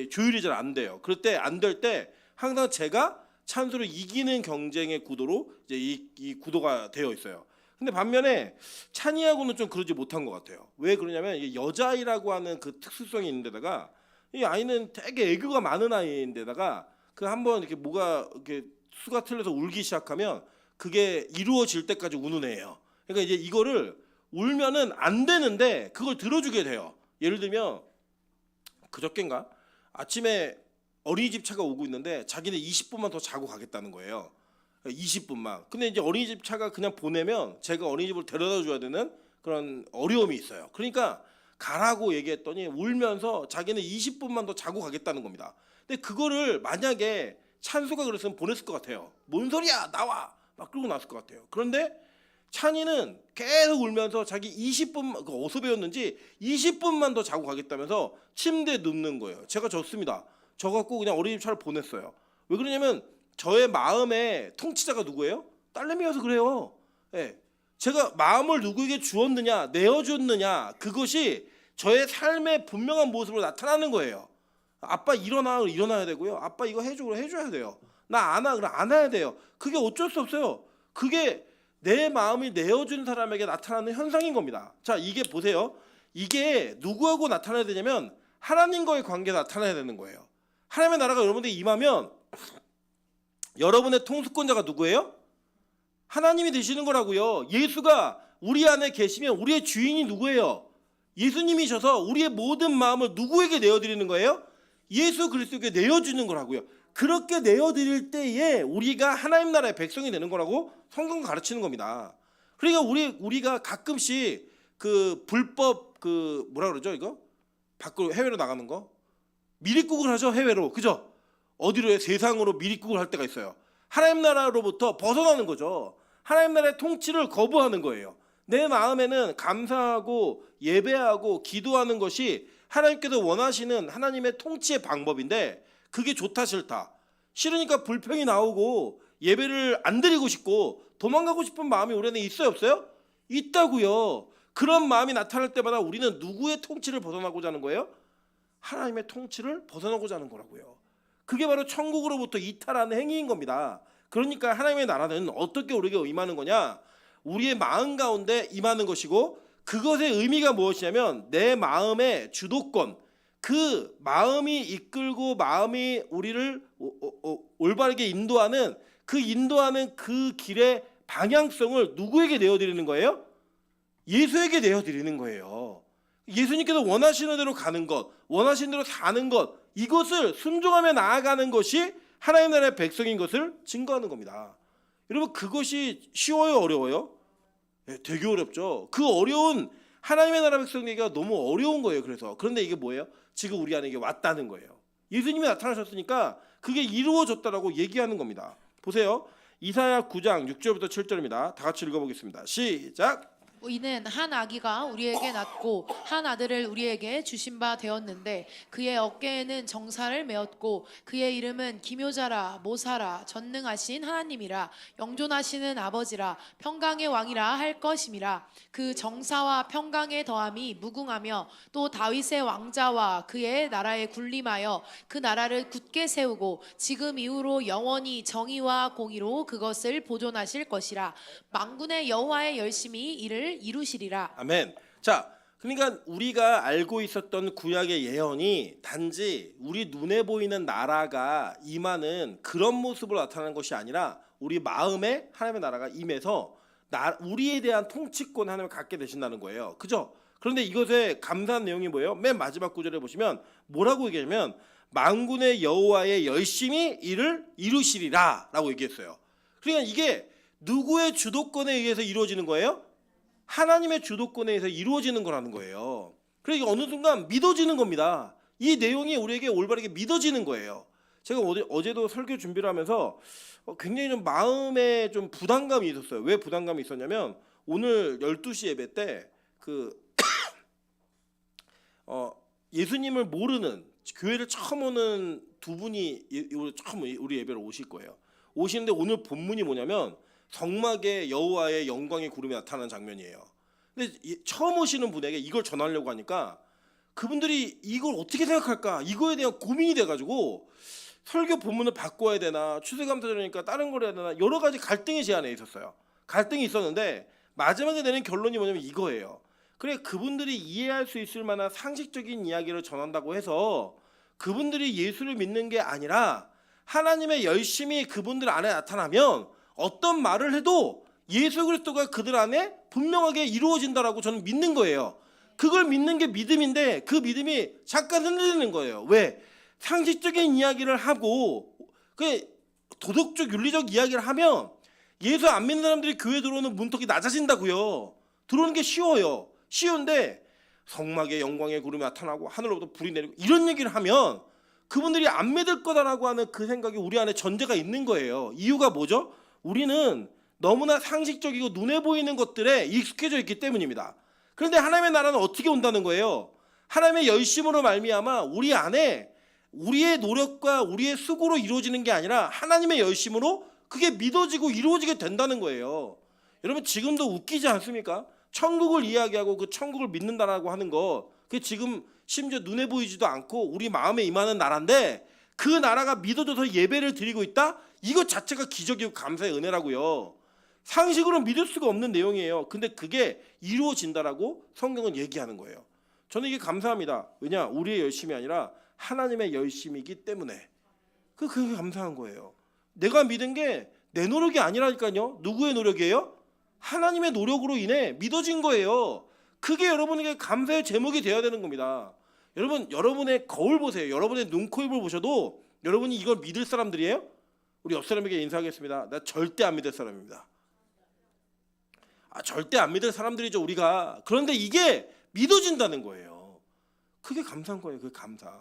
조율이 잘 안 돼요. 그럴 때 안 될 때 항상 제가 찬수를 이기는 경쟁의 구도로 이제 이 구도가 되어 있어요. 근데 반면에 찬이하고는 좀 그러지 못한 것 같아요. 왜 그러냐면 이게 여자아이라고 하는 그 특수성이 있는데다가 이 아이는 되게 애교가 많은 아이인데다가 그 한번 이렇게 뭐가 이렇게 수가 틀려서 울기 시작하면 그게 이루어질 때까지 우는 애예요. 그러니까 이제 이거를 울면은 안 되는데 그걸 들어주게 돼요. 예를 들면 그저껜가 아침에 어린이집 차가 오고 있는데 자기는 20분만 더 자고 가겠다는 거예요. 20분만. 근데 이제 어린이집 차가 그냥 보내면 제가 어린이집을 데려다 줘야 되는 그런 어려움이 있어요. 그러니까 가라고 얘기했더니 울면서 자기는 20분만 더 자고 가겠다는 겁니다. 근데 그거를 만약에 찬수가 그랬으면 보냈을 것 같아요. 뭔 소리야 나와 막 그러고 나왔을 것 같아요. 그런데 찬이는 계속 울면서 자기 20분 어디서 배웠는지 20분만 더 자고 가겠다면서 침대에 눕는 거예요. 제가 졌습니다. 저 갖고 그냥 어린이집 차를 보냈어요. 왜 그러냐면 저의 마음의 통치자가 누구예요? 딸내미여서 그래요. 예. 제가 마음을 누구에게 주었느냐 내어줬느냐 그것이 저의 삶의 분명한 모습으로 나타나는 거예요. 아빠 일어나야 되고요. 아빠 이거 해줘야 돼요. 나 안 와 그럼 안 와야 돼요. 그게 어쩔 수 없어요. 그게 내 마음이 내어준 사람에게 나타나는 현상인 겁니다. 자, 이게 보세요. 이게 누구하고 나타나야 되냐면 하나님과의 관계에 나타나야 되는 거예요. 하나님의 나라가 여러분들 임하면 여러분의 통수권자가 누구예요? 하나님이 되시는 거라고요. 예수가 우리 안에 계시면 우리의 주인이 누구예요? 예수님이셔서 우리의 모든 마음을 누구에게 내어드리는 거예요? 예수 그리스도에게 내어주는 거라고요. 그렇게 내어드릴 때에 우리가 하나님 나라의 백성이 되는 거라고 성경 가르치는 겁니다. 그러니까 우리가 가끔씩 그 불법 그 뭐라 그러죠 이거? 밖으로 해외로 나가는 거 미립국을 하죠. 해외로. 그죠? 어디로요? 세상으로 미립국을 할 때가 있어요. 하나님 나라로부터 벗어나는 거죠. 하나님 나라의 통치를 거부하는 거예요. 내 마음에는 감사하고 예배하고 기도하는 것이 하나님께서 원하시는 하나님의 통치의 방법인데 그게 좋다 싫다. 싫으니까 불평이 나오고 예배를 안 드리고 싶고 도망가고 싶은 마음이 우리 안에 있어요 없어요? 있다고요. 그런 마음이 나타날 때마다 우리는 누구의 통치를 벗어나고자 하는 거예요? 하나님의 통치를 벗어나고자 하는 거라고요. 그게 바로 천국으로부터 이탈하는 행위인 겁니다. 그러니까 하나님의 나라는 어떻게 우리에게 임하는 거냐? 우리의 마음 가운데 임하는 것이고 그것의 의미가 무엇이냐면 내 마음의 주도권, 그 마음이 이끌고 마음이 우리를 올바르게 인도하는 그 길의 방향성을 누구에게 내어드리는 거예요? 예수에게 내어드리는 거예요. 예수님께서 원하시는 대로 가는 것, 원하시는 대로 사는 것, 이것을 순종하며 나아가는 것이 하나님 나라의 백성인 것을 증거하는 겁니다. 여러분 그것이 쉬워요 어려워요? 네, 되게 어렵죠. 그 어려운 하나님의 나라 백성에게가 너무 어려운 거예요. 그런데 이게 뭐예요? 지금 우리 안에 이게 왔다는 거예요. 예수님이 나타나셨으니까 그게 이루어졌다라고 얘기하는 겁니다. 보세요. 이사야 9장 6절부터 7절입니다. 다 같이 읽어보겠습니다. 시작. 이는 한 아기가 우리에게 낳고 한 아들을 우리에게 주신 바 되었는데 그의 어깨에는 정사를 메었고 그의 이름은 기묘자라 모사라 전능하신 하나님이라 영존하시는 아버지라 평강의 왕이라 할 것임이라. 그 정사와 평강의 더함이 무궁하며 또 다윗의 왕자와 그의 나라에 군림하여 그 나라를 굳게 세우고 지금 이후로 영원히 정의와 공의로 그것을 보존하실 것이라. 만군의 여호와의 열심히 이를 이루시리라. 아멘. 자, 그러니까 우리가 알고 있었던 구약의 예언이 단지 우리 눈에 보이는 나라가 임하는 그런 모습으로 나타나는 것이 아니라 우리 마음에 하나님의 나라가 임해서 우리에 대한 통치권 하나님을 갖게 되신다는 거예요. 그죠? 그런데 이것에 감사한 내용이 뭐예요? 맨 마지막 구절에 보시면 뭐라고 얘기하냐면 만군의 여호와의 열심히 이를 이루시리라 라고 얘기했어요. 그러니까 이게 누구의 주도권에 의해서 이루어지는 거예요? 하나님의 주도권에 의해서 이루어지는 거라는 거예요. 그러니까 어느 순간 믿어지는 겁니다. 이 내용이 우리에게 올바르게 믿어지는 거예요. 제가 어제도 설교 준비를 하면서 굉장히 좀 마음에 좀 부담감이 있었어요. 왜 부담감이 있었냐면 오늘 12시 예배 때 예수님을 모르는 교회를 처음 오는 두 분이 처음 우리 예배를 오실 거예요. 오시는데 오늘 본문이 뭐냐면 성막에 여호와의 영광의 구름이 나타나는 장면이에요. 근데 처음 오시는 분에게 이걸 전하려고 하니까 그분들이 이걸 어떻게 생각할까? 이거에 대한 고민이 돼가지고 설교 본문을 바꿔야 되나 추수감사절이니까 다른 걸 해야 되나 여러 가지 갈등의 제안에 있었어요. 갈등이 있었는데 마지막에 내는 결론이 뭐냐면 이거예요. 그래 그분들이 이해할 수 있을 만한 상식적인 이야기를 전한다고 해서 그분들이 예수를 믿는 게 아니라 하나님의 열심이 그분들 안에 나타나면 어떤 말을 해도 예수 그리스도가 그들 안에 분명하게 이루어진다라고 저는 믿는 거예요. 그걸 믿는 게 믿음인데 그 믿음이 잠깐 흔들리는 거예요. 왜? 상식적인 이야기를 하고 그 도덕적 윤리적 이야기를 하면 예수 안 믿는 사람들이 교회 들어오는 문턱이 낮아진다고요. 들어오는 게 쉬워요. 쉬운데 성막에 영광의 구름이 나타나고 하늘로부터 불이 내리고 이런 얘기를 하면 그분들이 안 믿을 거다라고 하는 그 생각이 우리 안에 전제가 있는 거예요. 이유가 뭐죠? 우리는 너무나 상식적이고 눈에 보이는 것들에 익숙해져 있기 때문입니다. 그런데 하나님의 나라는 어떻게 온다는 거예요? 하나님의 열심으로 말미암아 우리 안에 우리의 노력과 우리의 수고로 이루어지는 게 아니라 하나님의 열심으로 그게 믿어지고 이루어지게 된다는 거예요. 여러분 지금도 웃기지 않습니까? 천국을 이야기하고 그 천국을 믿는다라고 하는 거 그게 지금 심지어 눈에 보이지도 않고 우리 마음에 임하는 나라인데 그 나라가 믿어져서 예배를 드리고 있다? 이것 자체가 기적이고 감사의 은혜라고요. 상식으로 믿을 수가 없는 내용이에요. 근데 그게 이루어진다라고 성경은 얘기하는 거예요. 저는 이게 감사합니다. 왜냐? 우리의 열심이 아니라 하나님의 열심이기 때문에 그게 감사한 거예요. 내가 믿은 게 내 노력이 아니라니까요. 누구의 노력이에요? 하나님의 노력으로 인해 믿어진 거예요. 그게 여러분에게 감사의 제목이 되어야 되는 겁니다. 여러분, 여러분의 거울 보세요. 여러분의 눈, 코, 입을 보셔도 여러분이 이걸 믿을 사람들이에요? 우리 옆 사람에게 인사하겠습니다. 나 절대 안 믿을 사람입니다. 절대 안 믿을 사람들이죠, 우리가. 그런데 이게 믿어진다는 거예요. 그게 감사한 거예요. 그 감사.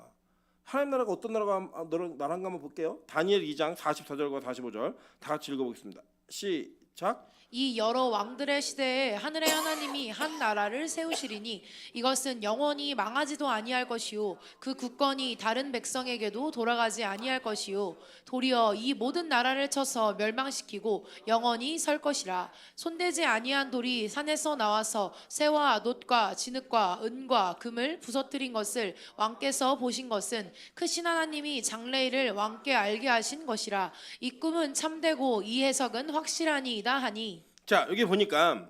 하나님 나라가 어떤 나라인가 한번 볼게요. 다니엘 2장 44절과 45절 다 같이 읽어보겠습니다. 시작. 이 여러 왕들의 시대에 하늘의 하나님이 한 나라를 세우시리니 이것은 영원히 망하지도 아니할 것이요 그 국권이 다른 백성에게도 돌아가지 아니할 것이요 도리어 이 모든 나라를 쳐서 멸망시키고 영원히 설 것이라. 손대지 아니한 돌이 산에서 나와서 새와 놋과 진흙과 은과 금을 부서뜨린 것을 왕께서 보신 것은 크신 하나님이 장래일을 왕께 알게 하신 것이라. 이 꿈은 참되고 이 해석은 확실하니이다 하니. 자, 여기 보니까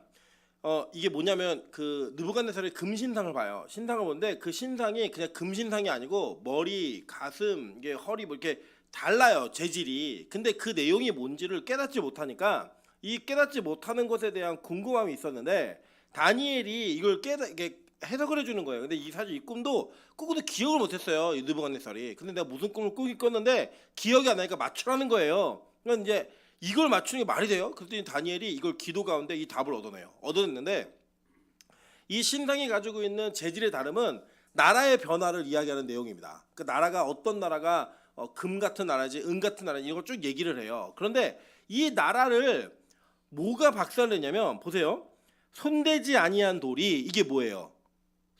이게 뭐냐면 그 느부갓네살의 금신상을 봐요. 신상을 보는데 그 신상이 그냥 금신상이 아니고 머리, 가슴, 이게 허리 뭐 이렇게 달라요, 재질이. 근데 그 내용이 뭔지를 깨닫지 못하니까 이 깨닫지 못하는 것에 대한 궁금함이 있었는데 다니엘이 이걸 이게 해석을 해주는 거예요. 근데 사실 이 꿈도 꾸고도 기억을 못했어요, 이 느부갓네살이. 근데 내가 무슨 꿈을 꿨는데 기억이 안 나니까 맞추라는 거예요. 그러니까 이제 이걸 맞추는 게 말이 돼요? 그랬더니 다니엘이 이걸 기도 가운데 이 답을 얻어냈는데 이 신상이 가지고 있는 재질의 다름은 나라의 변화를 이야기하는 내용입니다. 그 나라가 어떤 나라가 금 같은 나라지 은 같은 나라지 이걸 쭉 얘기를 해요. 그런데 이 나라를 뭐가 박살냈냐면 보세요. 손대지 아니한 돌이 이게 뭐예요?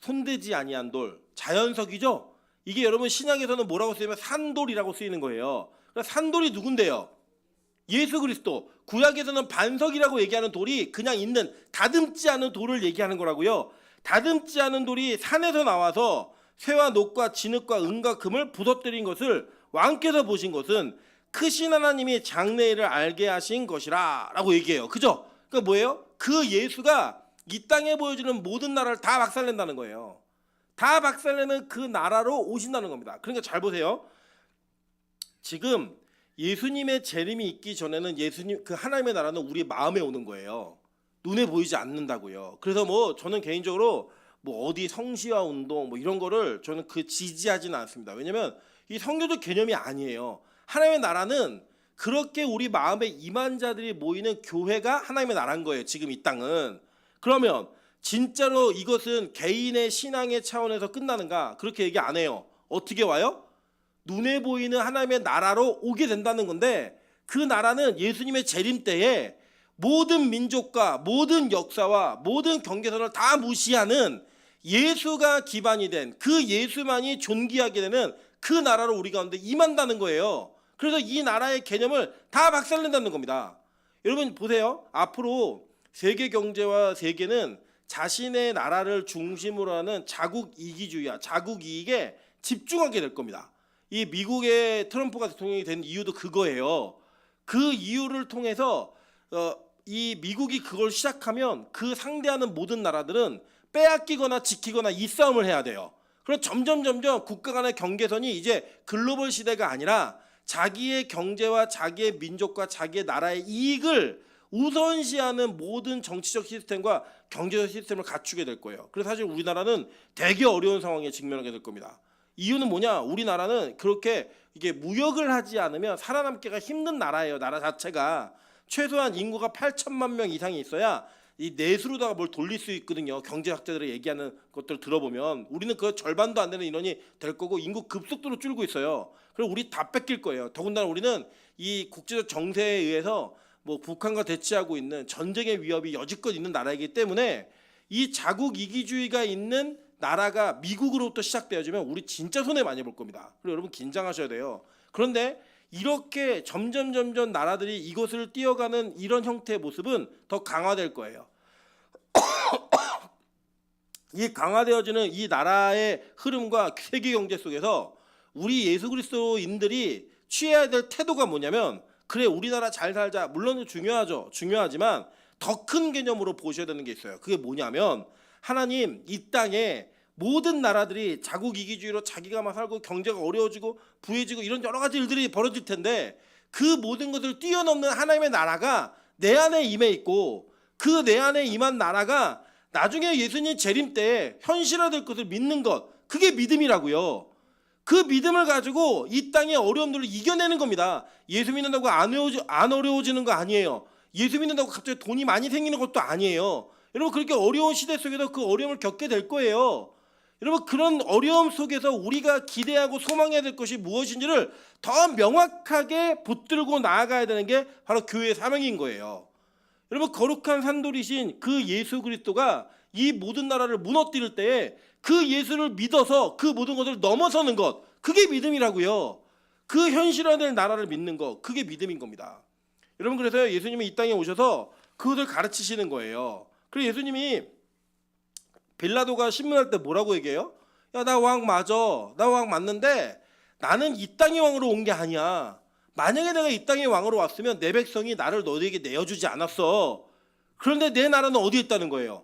손대지 아니한 돌, 자연석이죠? 이게 여러분 신약에서는 뭐라고 쓰이면 산돌이라고 쓰이는 거예요. 그러니까 산돌이 누군데요? 예수 그리스도. 구약에서는 반석이라고 얘기하는 돌이 그냥 있는 다듬지 않은 돌을 얘기하는 거라고요. 다듬지 않은 돌이 산에서 나와서 쇠와 놋과 진흙과 은과 금을 부서뜨린 것을 왕께서 보신 것은 크신 하나님이 장래일을 알게 하신 것이라 라고 얘기해요. 그죠? 그러니까 뭐예요? 그 예수가 이 땅에 보여주는 모든 나라를 다 박살낸다는 거예요. 다 박살내는 그 나라로 오신다는 겁니다. 그러니까 잘 보세요. 지금 예수님의 재림이 있기 전에는 예수님 그 하나님의 나라는 우리 마음에 오는 거예요. 눈에 보이지 않는다고요. 그래서 뭐 저는 개인적으로 뭐 어디 성시화 운동 뭐 이런 거를 저는 지지하지는 않습니다. 왜냐면 이 성교적 개념이 아니에요. 하나님의 나라는 그렇게 우리 마음에 임한 자들이 모이는 교회가 하나님의 나라인 거예요. 지금 이 땅은. 그러면 진짜로 이것은 개인의 신앙의 차원에서 끝나는가? 그렇게 얘기 안 해요. 어떻게 와요? 눈에 보이는 하나님의 나라로 오게 된다는 건데 그 나라는 예수님의 재림 때에 모든 민족과 모든 역사와 모든 경계선을 다 무시하는 예수가 기반이 된 그 예수만이 존귀하게 되는 그 나라로 우리 가운데 임한다는 거예요. 그래서 이 나라의 개념을 다 박살낸다는 겁니다. 여러분 보세요. 앞으로 세계 경제와 세계는 자신의 나라를 중심으로 하는 자국 이기주의야. 자국 이익에 집중하게 될 겁니다. 이 미국의 트럼프가 대통령이 된 이유도 그거예요. 그 이유를 통해서 이 미국이 그걸 시작하면 그 상대하는 모든 나라들은 빼앗기거나 지키거나 이 싸움을 해야 돼요. 그래서 점점 국가 간의 경계선이 이제 글로벌 시대가 아니라 자기의 경제와 자기의 민족과 자기의 나라의 이익을 우선시하는 모든 정치적 시스템과 경제적 시스템을 갖추게 될 거예요. 그래서 사실 우리나라는 되게 어려운 상황에 직면하게 될 겁니다. 이유는 뭐냐? 우리나라는 그렇게 이게 무역을 하지 않으면 살아남기가 힘든 나라예요. 나라 자체가 최소한 인구가 8천만 명 이상이 있어야 이 내수로다가 뭘 돌릴 수 있거든요. 경제학자들이 얘기하는 것들을 들어보면 우리는 그 절반도 안 되는 인원이 될 거고 인구 급속도로 줄고 있어요. 그리고 우리 다 뺏길 거예요. 더군다나 우리는 이 국제적 정세에 의해서 뭐 북한과 대치하고 있는 전쟁의 위협이 여지껏 있는 나라이기 때문에 이 자국 이기주의가 있는 나라가 미국으로부터 시작되어지면 우리 진짜 손해 많이 볼 겁니다. 그리고 여러분 긴장하셔야 돼요. 그런데 이렇게 점점 나라들이 이것을 뛰어가는 이런 형태의 모습은 더 강화될 거예요. 이 강화되어지는 이 나라의 흐름과 세계 경제 속에서 우리 예수 그리스도인들이 취해야 될 태도가 뭐냐면 그래 우리나라 잘 살자. 물론 중요하죠. 중요하지만 더 큰 개념으로 보셔야 되는 게 있어요. 그게 뭐냐면 하나님 이 땅에 모든 나라들이 자국 이기주의로 자기가 막 살고 경제가 어려워지고 부해지고 이런 여러 가지 일들이 벌어질 텐데 그 모든 것을 뛰어넘는 하나님의 나라가 내 안에 임해 있고 그 내 안에 임한 나라가 나중에 예수님 재림 때 현실화될 것을 믿는 것, 그게 믿음이라고요. 그 믿음을 가지고 이 땅의 어려움들을 이겨내는 겁니다. 예수 믿는다고 안 어려워지는 거 아니에요. 예수 믿는다고 갑자기 돈이 많이 생기는 것도 아니에요. 여러분, 그렇게 어려운 시대 속에서 그 어려움을 겪게 될 거예요. 여러분, 그런 어려움 속에서 우리가 기대하고 소망해야 될 것이 무엇인지를 더 명확하게 붙들고 나아가야 되는 게 바로 교회의 사명인 거예요. 여러분, 거룩한 산돌이신 그 예수 그리스도가 이 모든 나라를 무너뜨릴 때에 그 예수를 믿어서 그 모든 것을 넘어서는 것, 그게 믿음이라고요. 그 현실화될 나라를 믿는 것, 그게 믿음인 겁니다. 여러분, 그래서 예수님이 이 땅에 오셔서 그것을 가르치시는 거예요. 그리고 예수님이 빌라도가 신문할 때 뭐라고 얘기해요? 야, 나 왕 맞아. 나 왕 맞는데 나는 이 땅의 왕으로 온 게 아니야. 만약에 내가 이 땅의 왕으로 왔으면 내 백성이 나를 너희에게 내어주지 않았어. 그런데 내 나라는 어디에 있다는 거예요?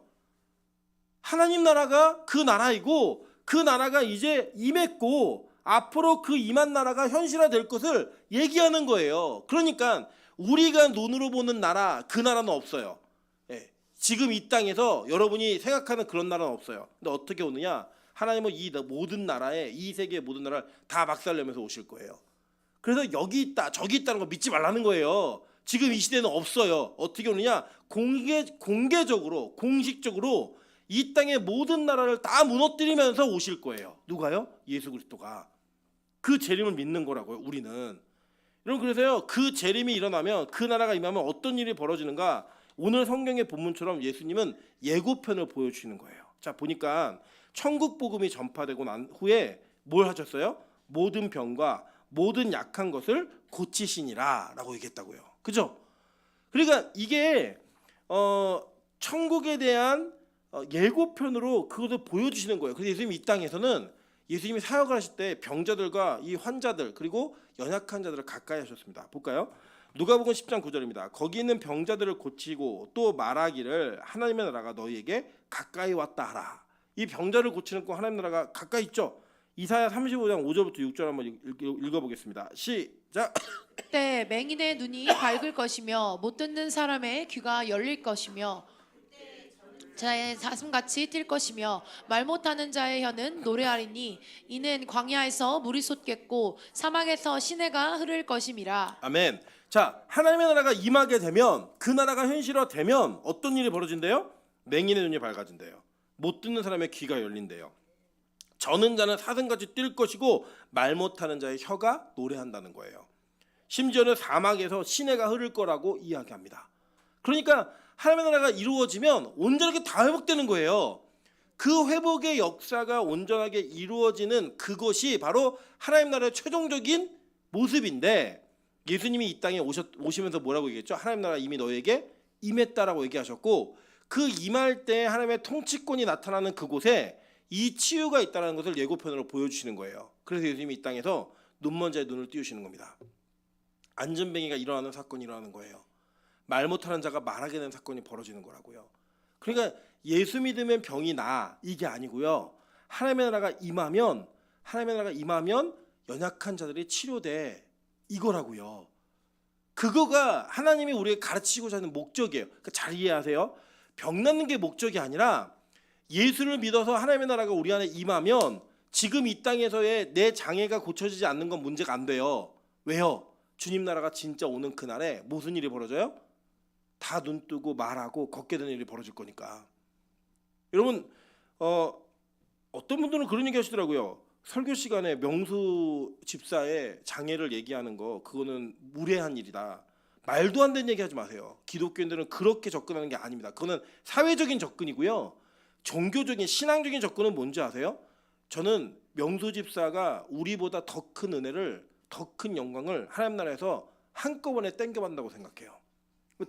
하나님 나라가 그 나라이고, 그 나라가 이제 임했고 앞으로 그 임한 나라가 현실화될 것을 얘기하는 거예요. 그러니까 우리가 눈으로 보는 나라, 그 나라는 없어요. 예, 지금 이 땅에서 여러분이 생각하는 그런 나라는 없어요. 근데 어떻게 오느냐? 하나님은 이 모든 나라에, 이 세계의 모든 나라를 다 박살내면서 오실 거예요. 그래서 여기 있다 저기 있다는 거 믿지 말라는 거예요. 지금 이 시대는 없어요. 어떻게 오느냐? 공개적으로, 공식적으로 이 땅의 모든 나라를 다 무너뜨리면서 오실 거예요. 누가요? 예수 그리스도가. 그 재림을 믿는 거라고요, 우리는. 여러분, 그래서요, 그 재림이 일어나면, 그 나라가 임하면 어떤 일이 벌어지는가? 오늘 성경의 본문처럼 예수님은 예고편을 보여주시는 거예요. 자, 보니까 천국 복음이 전파되고 난 후에 뭘 하셨어요? 모든 병과 모든 약한 것을 고치시니라 라고 얘기했다고요. 그죠? 그러니까 이게 천국에 대한 예고편으로 그것을 보여주시는 거예요. 그래서 예수님이 이 땅에서는 예수님이 사역을 하실 때 병자들과 이 환자들 그리고 연약한 자들을 가까이 하셨습니다. 볼까요? 누가복음 10장 9절입니다. 거기 있는 병자들을 고치고 또 말하기를 하나님의 나라가 너희에게 가까이 왔다 하라. 이 병자를 고치는 거 하나님 나라가 가까이 있죠. 이사야 35장 5절부터 6절 한번 읽어보겠습니다. 시작. 그때 맹인의 눈이 밝을 것이며 못 듣는 사람의 귀가 열릴 것이며 자의 사슴같이 뛸 것이며 말 못하는 자의 혀는 노래하리니 이는 광야에서 물이 솟겠고 사막에서 시내가 흐를 것임이라. 아멘. 자, 하나님의 나라가 임하게 되면, 그 나라가 현실화되면 어떤 일이 벌어진대요? 맹인의 눈이 밝아진대요. 못 듣는 사람의 귀가 열린대요. 저는 자는 사슴같이 뛸 것이고 말 못하는 자의 혀가 노래한다는 거예요. 심지어는 사막에서 시내가 흐를 거라고 이야기합니다. 그러니까 하나님의 나라가 이루어지면 온전하게 다 회복되는 거예요. 그 회복의 역사가 온전하게 이루어지는 그것이 바로 하나님 나라의 최종적인 모습인데, 예수님이 이 땅에 오시면서 뭐라고 얘기했죠? 하나님 나라가 이미 너에게 임했다라고 얘기하셨고, 그 임할 때 하나님의 통치권이 나타나는 그곳에 이 치유가 있다는 것을 예고편으로 보여주시는 거예요. 그래서 예수님이 이 땅에서 눈먼 자의 눈을 띄우시는 겁니다. 안전뱅이가 일어나는 사건이 일어나는 거예요. 말 못하는 자가 말하게 되는 사건이 벌어지는 거라고요. 그러니까 예수 믿으면 병이 나, 이게 아니고요. 하나님의 나라가 임하면 연약한 자들이 치료돼, 이거라고요. 그거가 하나님이 우리에게 가르치고자 하는 목적이에요. 그러니까 잘 이해하세요. 병 낫는 게 목적이 아니라 예수를 믿어서 하나님의 나라가 우리 안에 임하면 지금 이 땅에서의 내 장애가 고쳐지지 않는 건 문제가 안 돼요. 왜요? 주님 나라가 진짜 오는 그날에 무슨 일이 벌어져요? 다 눈 뜨고 말하고 걷게 되는 일이 벌어질 거니까. 여러분, 어떤 분들은 그런 얘기 하시더라고요. 설교 시간에 명수 집사의 장애를 얘기하는 거, 그거는 무례한 일이다. 말도 안 되는 얘기 하지 마세요. 기독교인들은 그렇게 접근하는 게 아닙니다. 그거는 사회적인 접근이고요. 종교적인, 신앙적인 접근은 뭔지 아세요? 저는 명수 집사가 우리보다 더 큰 은혜를, 더 큰 영광을 하나님 나라에서 한꺼번에 땡겨받는다고 생각해요.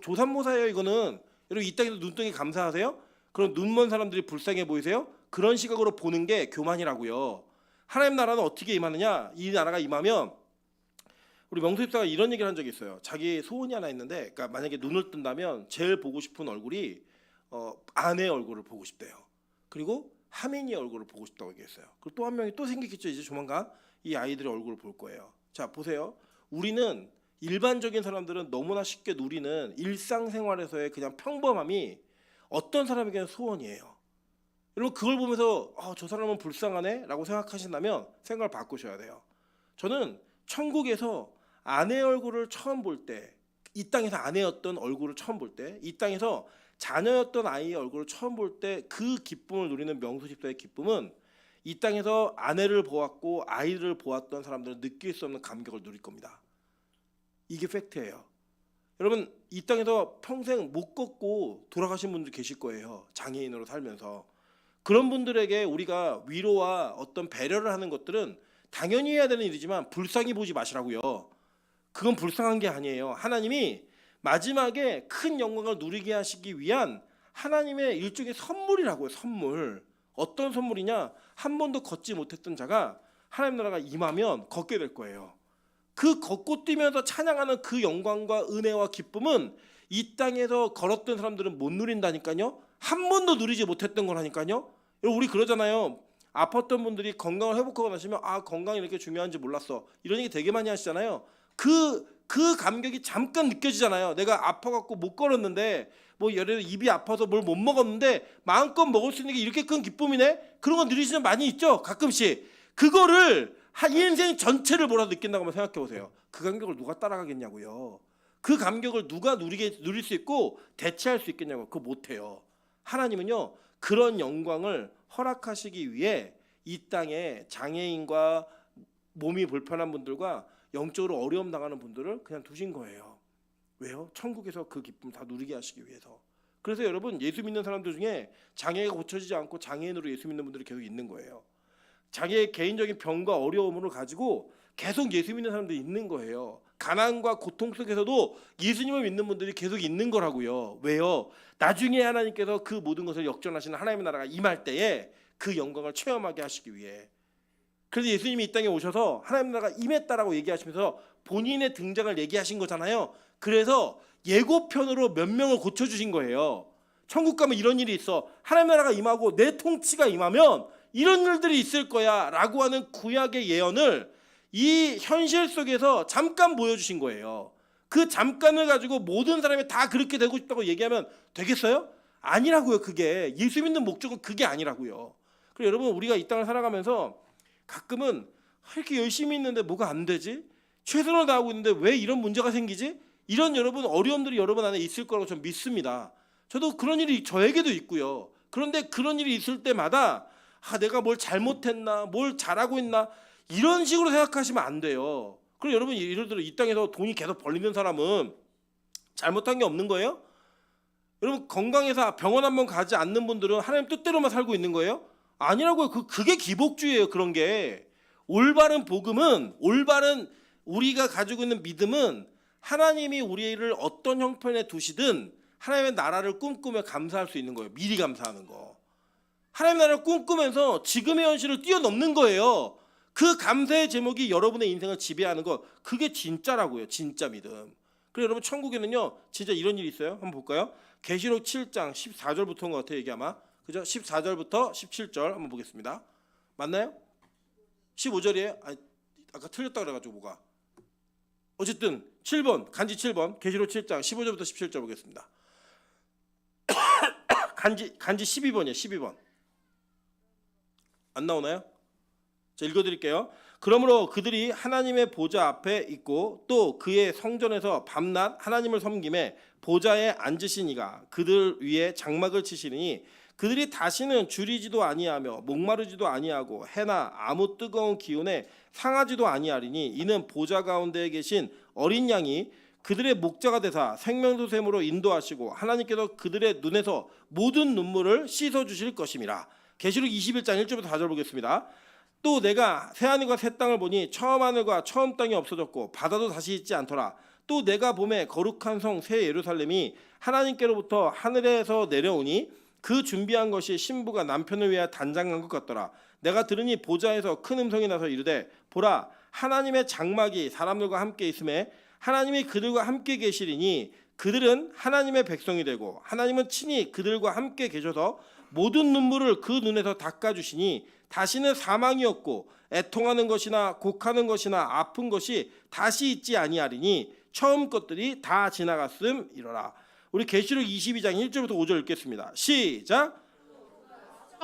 조삼모사예요. 이거는. 여러분, 이 땅에서 눈뜨기 감사하세요? 그럼 눈먼 사람들이 불쌍해 보이세요? 그런 시각으로 보는 게 교만이라고요. 하나님 나라는 어떻게 임하느냐? 이 나라가 임하면, 우리 명수 집사가 이런 얘기를 한 적이 있어요. 자기 소원이 하나 있는데, 그러니까 만약에 눈을 뜬다면 제일 보고 싶은 얼굴이 아내의 얼굴을 보고 싶대요. 그리고 하민이의 얼굴을 보고 싶다고 얘기했어요. 그리고 또 한 명이 또 생기겠죠. 이제 조만간 이 아이들의 얼굴을 볼 거예요. 자, 보세요. 우리는 일반적인 사람들은 너무나 쉽게 누리는 일상생활에서의 그냥 평범함이 어떤 사람에게는 소원이에요. 여러분 그걸 보면서 저 사람은 불쌍하네 라고 생각하신다면 생각을 바꾸셔야 돼요. 저는 천국에서 아내의 얼굴을 처음 볼 때, 이 땅에서 아내였던 얼굴을 처음 볼 때, 이 땅에서 자녀였던 아이의 얼굴을 처음 볼 때 그 기쁨을 누리는 명수집사의 기쁨은 이 땅에서 아내를 보았고 아이를 보았던 사람들은 느낄 수 없는 감격을 누릴 겁니다. 이게 팩트예요. 여러분 이 땅에서 평생 못 걷고 돌아가신 분들 계실 거예요. 장애인으로 살면서. 그런 분들에게 우리가 위로와 어떤 배려를 하는 것들은 당연히 해야 되는 일이지만 불쌍히 보지 마시라고요. 그건 불쌍한 게 아니에요. 하나님이 마지막에 큰 영광을 누리게 하시기 위한 하나님의 일종의 선물이라고요. 선물. 어떤 선물이냐? 한 번도 걷지 못했던 자가 하나님 나라가 임하면 걷게 될 거예요. 그 걷고 뛰면서 찬양하는 그 영광과 은혜와 기쁨은 이 땅에서 걸었던 사람들은 못 누린다니까요. 한 번도 누리지 못했던 거라니까요. 우리 그러잖아요. 아팠던 분들이 건강을 회복하고 나시면 건강이 이렇게 중요한지 몰랐어. 이런 얘기 되게 많이 하시잖아요. 그 감격이 잠깐 느껴지잖아요. 내가 아파갖고 못 걸었는데 뭐 예를 들어 입이 아파서 뭘 못 먹었는데 마음껏 먹을 수 있는 게 이렇게 큰 기쁨이네. 그런 거 누리시는 많이 있죠. 가끔씩. 그거를 이 인생 전체를 몰아서 느낀다고 한번 생각해 보세요. 그 감격을 누가 따라가겠냐고요. 그 감격을 누가 누릴 수 있고 대체할 수 있겠냐고. 그거 못해요. 하나님은요 그런 영광을 허락하시기 위해 이 땅에 장애인과 몸이 불편한 분들과 영적으로 어려움 당하는 분들을 그냥 두신 거예요. 왜요? 천국에서 그 기쁨 다 누리게 하시기 위해서. 그래서 여러분 예수 믿는 사람들 중에 장애가 고쳐지지 않고 장애인으로 예수 믿는 분들이 계속 있는 거예요. 자기의 개인적인 병과 어려움을 가지고 계속 예수 믿는 사람들이 있는 거예요. 가난과 고통 속에서도 예수님을 믿는 분들이 계속 있는 거라고요. 왜요? 나중에 하나님께서 그 모든 것을 역전하시는 하나님의 나라가 임할 때에 그 영광을 체험하게 하시기 위해. 그래서 예수님이 이 땅에 오셔서 하나님 나라가 임했다라고 얘기하시면서 본인의 등장을 얘기하신 거잖아요. 그래서 예고편으로 몇 명을 고쳐주신 거예요. 천국 가면 이런 일이 있어. 하나님 나라가 임하고 내 통치가 임하면 이런 일들이 있을 거야 라고 하는 구약의 예언을 이 현실 속에서 잠깐 보여주신 거예요. 그 잠깐을 가지고 모든 사람이 다 그렇게 되고 싶다고 얘기하면 되겠어요? 아니라고요. 그게 예수 믿는 목적은 그게 아니라고요. 그리고 여러분 우리가 이 땅을 살아가면서 가끔은 이렇게 열심히 있는데 뭐가 안 되지? 최선을 다하고 있는데 왜 이런 문제가 생기지? 이런 여러분 어려움들이 여러분 안에 있을 거라고 저는 믿습니다. 저도 그런 일이 저에게도 있고요. 그런데 그런 일이 있을 때마다 내가 뭘 잘못했나, 뭘 잘하고 있나 이런 식으로 생각하시면 안 돼요. 그리고 여러분 예를 들어 이 땅에서 돈이 계속 벌리는 사람은 잘못한 게 없는 거예요? 여러분 건강해서 병원 한번 가지 않는 분들은 하나님 뜻대로만 살고 있는 거예요? 아니라고요. 그게 기복주의예요. 그런 게. 올바른 복음은, 올바른 우리가 가지고 있는 믿음은 하나님이 우리를 어떤 형편에 두시든 하나님의 나라를 꿈꾸며 감사할 수 있는 거예요. 미리 감사하는 거. 하나님의 나라를 꿈꾸면서 지금의 현실을 뛰어넘는 거예요. 그 감사의 제목이 여러분의 인생을 지배하는 거, 그게 진짜라고요. 진짜 믿음. 그리고 여러분 천국에는요 진짜 이런 일이 있어요. 한번 볼까요? 계시록 7장 14절부터인 것 같아요. 이게 아마 그죠? 14절부터 17절 한번 보겠습니다. 맞나요? 15절이에요? 아까 틀렸다 그래가지고 뭐가 어쨌든 7번 간지 7번 계시록 7장 15절부터 17절 보겠습니다. 간지 12번이에요. 12번 안 나오나요? 자 읽어드릴게요. 그러므로 그들이 하나님의 보좌 앞에 있고 또 그의 성전에서 밤낮 하나님을 섬김에 보좌에 앉으신 이가 그들 위에 장막을 치시니 그들이 다시는 줄이지도 아니하며 목마르지도 아니하고 해나 아무 뜨거운 기운에 상하지도 아니하리니 이는 보좌 가운데에 계신 어린 양이 그들의 목자가 되사 생명수샘으로 인도하시고 하나님께서 그들의 눈에서 모든 눈물을 씻어주실 것임이라. 계시록 21장 1절부터 4절 보겠습니다. 또 내가 새하늘과 새 땅을 보니 처음 하늘과 처음 땅이 없어졌고 바다도 다시 있지 않더라. 또 내가 봄에 거룩한 성 새 예루살렘이 하나님께로부터 하늘에서 내려오니 그 준비한 것이 신부가 남편을 위하여 단장한 것 같더라. 내가 들으니 보좌에서 큰 음성이 나서 이르되 보라 하나님의 장막이 사람들과 함께 있음에 하나님이 그들과 함께 계시리니 그들은 하나님의 백성이 되고 하나님은 친히 그들과 함께 계셔서 모든 눈물을 그 눈에서 닦아주시니 다시는 사망이 없고 애통하는 것이나 곡하는 것이나 아픈 것이 다시 있지 아니하리니 처음 것들이 다 지나갔음 이러라. 우리 계시록 22장 1절부터 5절 읽겠습니다. 시작.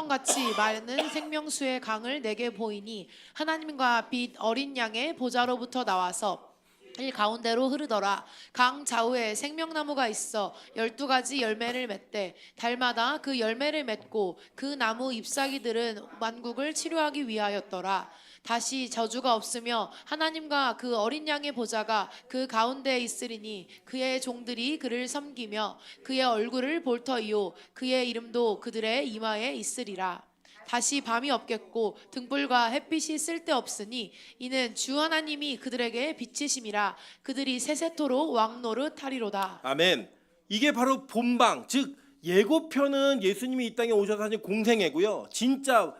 같이 많은 생명수의 강을 내게 보이니 하나님과 빛 어린 양의 보좌로부터 나와서 일 가운데로 흐르더라. 강 좌우에 생명나무가 있어 12가지 열매를 맺되 달마다 그 열매를 맺고 그 나무 잎사귀들은 만국을 치료하기 위하였더라. 다시 저주가 없으며 하나님과 그 어린 양의 보좌가 그 가운데에 있으리니 그의 종들이 그를 섬기며 그의 얼굴을 볼 터이요 그의 이름도 그들의 이마에 있으리라. 다시 밤이 없겠고 등불과 햇빛이 쓸데없으니 이는 주 하나님이 그들에게 빛이심이라. 그들이 세세토록 왕노릇 하리로다. 아멘. 이게 바로 본방, 즉 예고편은 예수님이 이 땅에 오셔서 하신 공생애고요. 진짜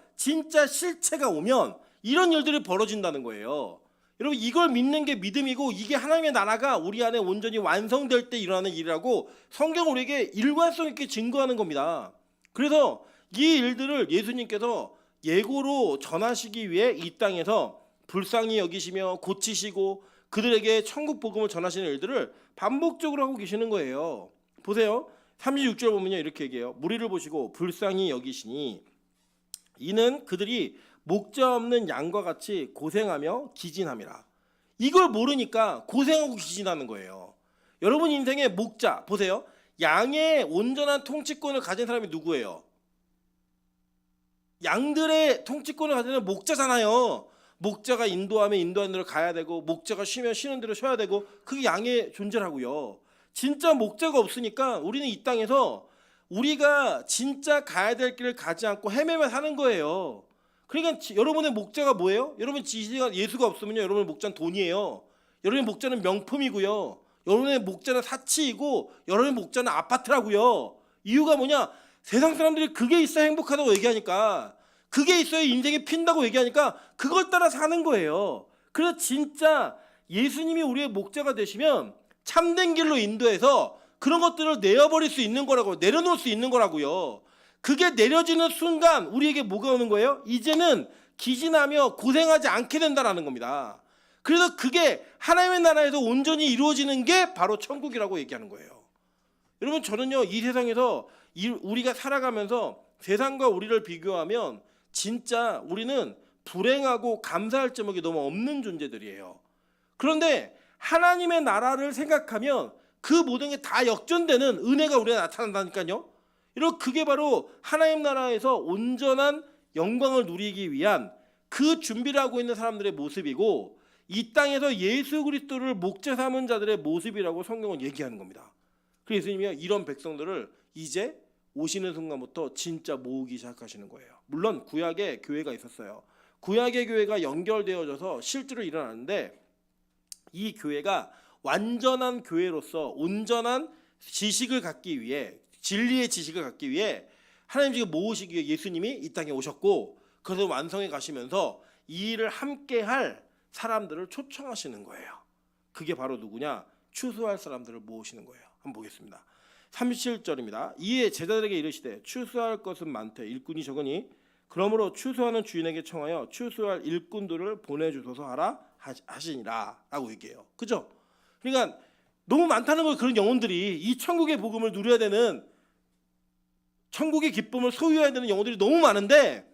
실체가 오면 이런 일들이 벌어진다는 거예요. 여러분 이걸 믿는 게 믿음이고 이게 하나님의 나라가 우리 안에 온전히 완성될 때 일어나는 일이라고 성경 우리에게 일관성 있게 증거하는 겁니다. 그래서 이 일들을 예수님께서 예고로 전하시기 위해 이 땅에서 불쌍히 여기시며 고치시고 그들에게 천국 복음을 전하시는 일들을 반복적으로 하고 계시는 거예요. 보세요. 36절 보면요 이렇게 얘기해요. 무리를 보시고 불쌍히 여기시니 이는 그들이 목자 없는 양과 같이 고생하며 기진함이라. 이걸 모르니까 고생하고 기진하는 거예요. 여러분 인생의 목자 보세요. 양의 온전한 통치권을 가진 사람이 누구예요? 양들의 통치권을 가지는 목자잖아요. 목자가 인도하면 인도하는 대로 가야 되고 목자가 쉬면 쉬는 대로 쉬어야 되고 그게 양의 존재라고요. 진짜 목자가 없으니까 우리는 이 땅에서 우리가 진짜 가야 될 길을 가지 않고 헤매며 사는 거예요. 그러니까 여러분의 목자가 뭐예요? 여러분 지시가 예수가 없으면요 여러분의 목자는 돈이에요. 여러분의 목자는 명품이고요. 여러분의 목자는 사치이고 여러분의 목자는 아파트라고요. 이유가 뭐냐? 세상 사람들이 그게 있어야 행복하다고 얘기하니까 그게 있어야 인생이 핀다고 얘기하니까 그걸 따라 사는 거예요. 그래서 진짜 예수님이 우리의 목자가 되시면 참된 길로 인도해서 그런 것들을 내어버릴 수 있는 거라고 내려놓을 수 있는 거라고요. 그게 내려지는 순간 우리에게 뭐가 오는 거예요? 이제는 기진하며 고생하지 않게 된다는 겁니다. 그래서 그게 하나님의 나라에서 온전히 이루어지는 게 바로 천국이라고 얘기하는 거예요. 여러분 저는요 이 세상에서 우리가 살아가면서 세상과 우리를 비교하면 진짜 우리는 불행하고 감사할 제목이 너무 없는 존재들이에요. 그런데 하나님의 나라를 생각하면 그 모든 게 다 역전되는 은혜가 우리가 나타난다니까요. 이런 그게 바로 하나님 나라에서 온전한 영광을 누리기 위한 그 준비를 하고 있는 사람들의 모습이고 이 땅에서 예수 그리스도를 목자 삼은 자들의 모습이라고 성경은 얘기하는 겁니다. 그래서 예수님이 이런 백성들을 이제 오시는 순간부터 진짜 모으기 시작하시는 거예요. 물론 구약에 교회가 있었어요. 구약의 교회가 연결되어져서 실제로 일어나는데 이 교회가 완전한 교회로서 온전한 지식을 갖기 위해 진리의 지식을 갖기 위해 하나님 지금 모으시기 위해 예수님이 이 땅에 오셨고 그래서 완성해 가시면서 이 일을 함께 할 사람들을 초청하시는 거예요. 그게 바로 누구냐? 추수할 사람들을 모으시는 거예요. 한번 보겠습니다. 37절입니다. 이에 제자들에게 이르시되 추수할 것은 많되 일꾼이 적으니 그러므로 추수하는 주인에게 청하여 추수할 일꾼들을 보내주소서 하라 하시니라 라고 얘기해요. 그죠? 그러니까 너무 많다는 거예요. 그런 영혼들이 이 천국의 복음을 누려야 되는 천국의 기쁨을 소유해야 되는 영혼들이 너무 많은데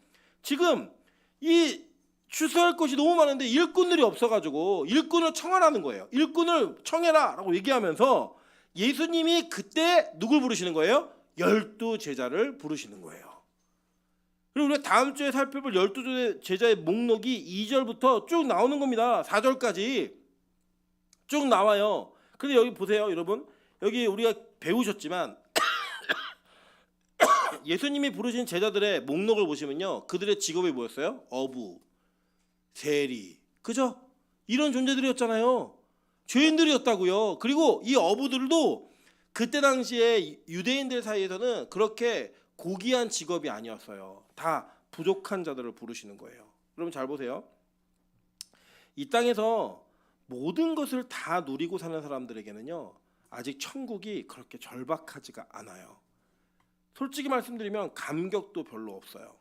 지금 이 추수할 것이 너무 많은데 일꾼들이 없어가지고 일꾼을 청하라는 거예요. 일꾼을 청해라 라고 얘기하면서 예수님이 그때 누굴 부르시는 거예요? 12제자를 부르시는 거예요. 그리고 우리가 다음 주에 살펴볼 12제자의 목록이 2절부터 쭉 나오는 겁니다. 4절까지 쭉 나와요. 근데 여기 보세요 여러분. 여기 우리가 배우셨지만 예수님이 부르신 제자들의 목록을 보시면요 그들의 직업이 뭐였어요? 어부, 세리, 그죠? 이런 존재들이었잖아요. 죄인들이었다고요. 그리고 이 어부들도 그때 당시에 유대인들 사이에서는 그렇게 고귀한 직업이 아니었어요. 다 부족한 자들을 부르시는 거예요. 여러분 잘 보세요. 이 땅에서 모든 것을 다 누리고 사는 사람들에게는요 아직 천국이 그렇게 절박하지가 않아요. 솔직히 말씀드리면 감격도 별로 없어요.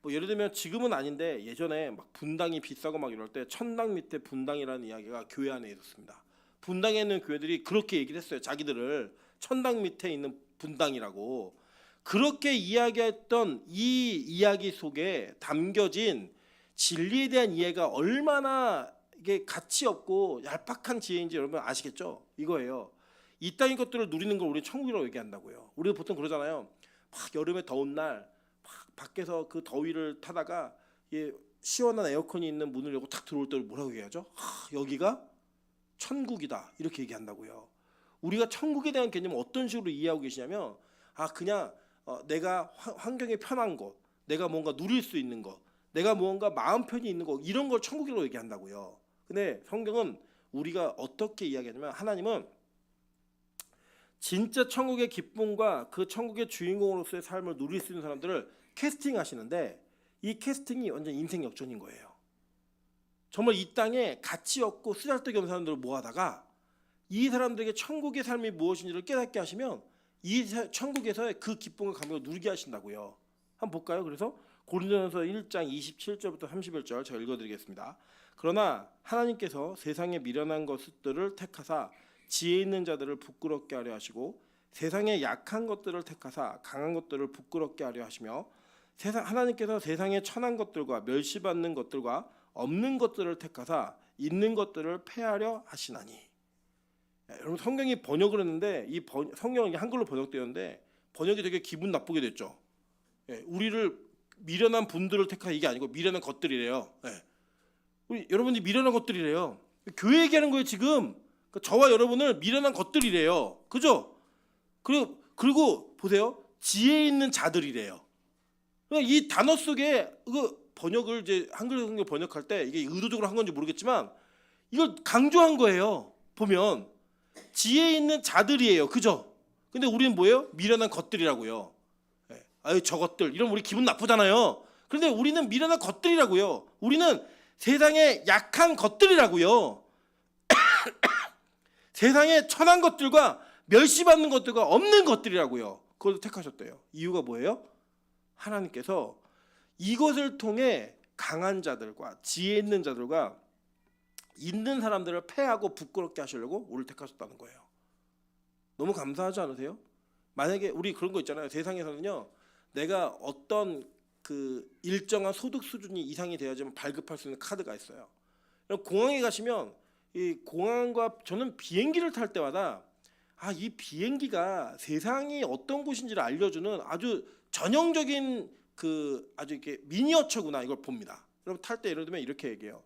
뭐 예를 들면 지금은 아닌데 예전에 막 분당이 비싸고 막 이럴 때 천당 밑에 분당이라는 이야기가 교회 안에 있었습니다. 분당에 있는 교회들이 그렇게 얘기를 했어요. 자기들을 천당 밑에 있는 분당이라고. 그렇게 이야기했던 이 이야기 속에 담겨진 진리에 대한 이해가 얼마나 이게 가치 없고 얄팍한 지혜인지 여러분 아시겠죠? 이거예요. 이 땅의 것들을 누리는 걸 우리 천국이라고 얘기한다고요. 우리가 보통 그러잖아요. 막 여름에 더운 날 막 밖에서 그 더위를 타다가 시원한 에어컨이 있는 문을 열고 탁 들어올 때 뭐라고 얘기하죠? 여기가 천국이다 이렇게 얘기한다고요. 우리가 천국에 대한 개념을 어떤 식으로 이해하고 계시냐면 그냥 내가 환경이 편한 곳, 내가 뭔가 누릴 수 있는 것, 내가 뭔가 마음 편히 있는 것 이런 걸 천국이라고 얘기한다고요. 근데 성경은 우리가 어떻게 이야기하냐면 하나님은 진짜 천국의 기쁨과 그 천국의 주인공으로서의 삶을 누릴 수 있는 사람들을 캐스팅하시는데 이 캐스팅이 완전 인생 역전인 거예요. 정말 이 땅에 가치 없고 쓰잘데기 없는 사람들을 모아다가 이 사람들에게 천국의 삶이 무엇인지를 깨닫게 하시면 이 천국에서의 그 기쁨과 감격을 누리게 하신다고요. 한번 볼까요? 그래서 고린도전서 1장 27절부터 31절 제가 읽어드리겠습니다. 그러나 하나님께서 세상에 미련한 것들을 택하사 지혜 있는 자들을 부끄럽게 하려 하시고 세상에 약한 것들을 택하사 강한 것들을 부끄럽게 하려 하시며 하나님께서 세상에 천한 것들과 멸시받는 것들과 없는 것들을 택하사 있는 것들을 폐하려 하시나니. 여러분 성경이 번역을 했는데 이 성경이 한글로 번역되었는데 번역이 되게 기분 나쁘게 됐죠. 우리를 미련한 분들을 택하사 이게 아니고 미련한 것들이래요. 여러분이 미련한 것들이래요. 교회 얘기하는 거예요 지금. 저와 여러분을 미련한 것들이래요. 그죠? 그리고 보세요. 지혜 있는 자들이래요. 이 단어 속에 번역을 이제 한글 성경 번역할 때 이게 의도적으로 한 건지 모르겠지만 이걸 강조한 거예요. 보면 지혜 있는 자들이에요. 그죠? 근데 우리는 뭐예요? 미련한 것들이라고요. 아유 저것들 이러면 우리 기분 나쁘잖아요. 그런데 우리는 미련한 것들이라고요. 우리는 세상에 약한 것들이라고요. 세상에 천한 것들과 멸시받는 것들과 없는 것들이라고요. 그걸 택하셨대요. 이유가 뭐예요? 하나님께서 이것을 통해 강한 자들과 지혜 있는 자들과 있는 사람들을 패하고 부끄럽게 하시려고 우리를 택하셨다는 거예요. 너무 감사하지 않으세요? 만약에 우리 그런 거 있잖아요. 세상에서는요. 내가 어떤 그 일정한 소득 수준이 이상이 되어야지만 발급할 수 있는 카드가 있어요. 공항에 가시면 이 공항과 저는 비행기를 탈 때마다 이 비행기가 세상이 어떤 곳인지를 알려주는 아주 전형적인 그 아주 이렇게 미니어처구나 이걸 봅니다. 여러분 탈 때 예를 들면 이렇게 얘기해요.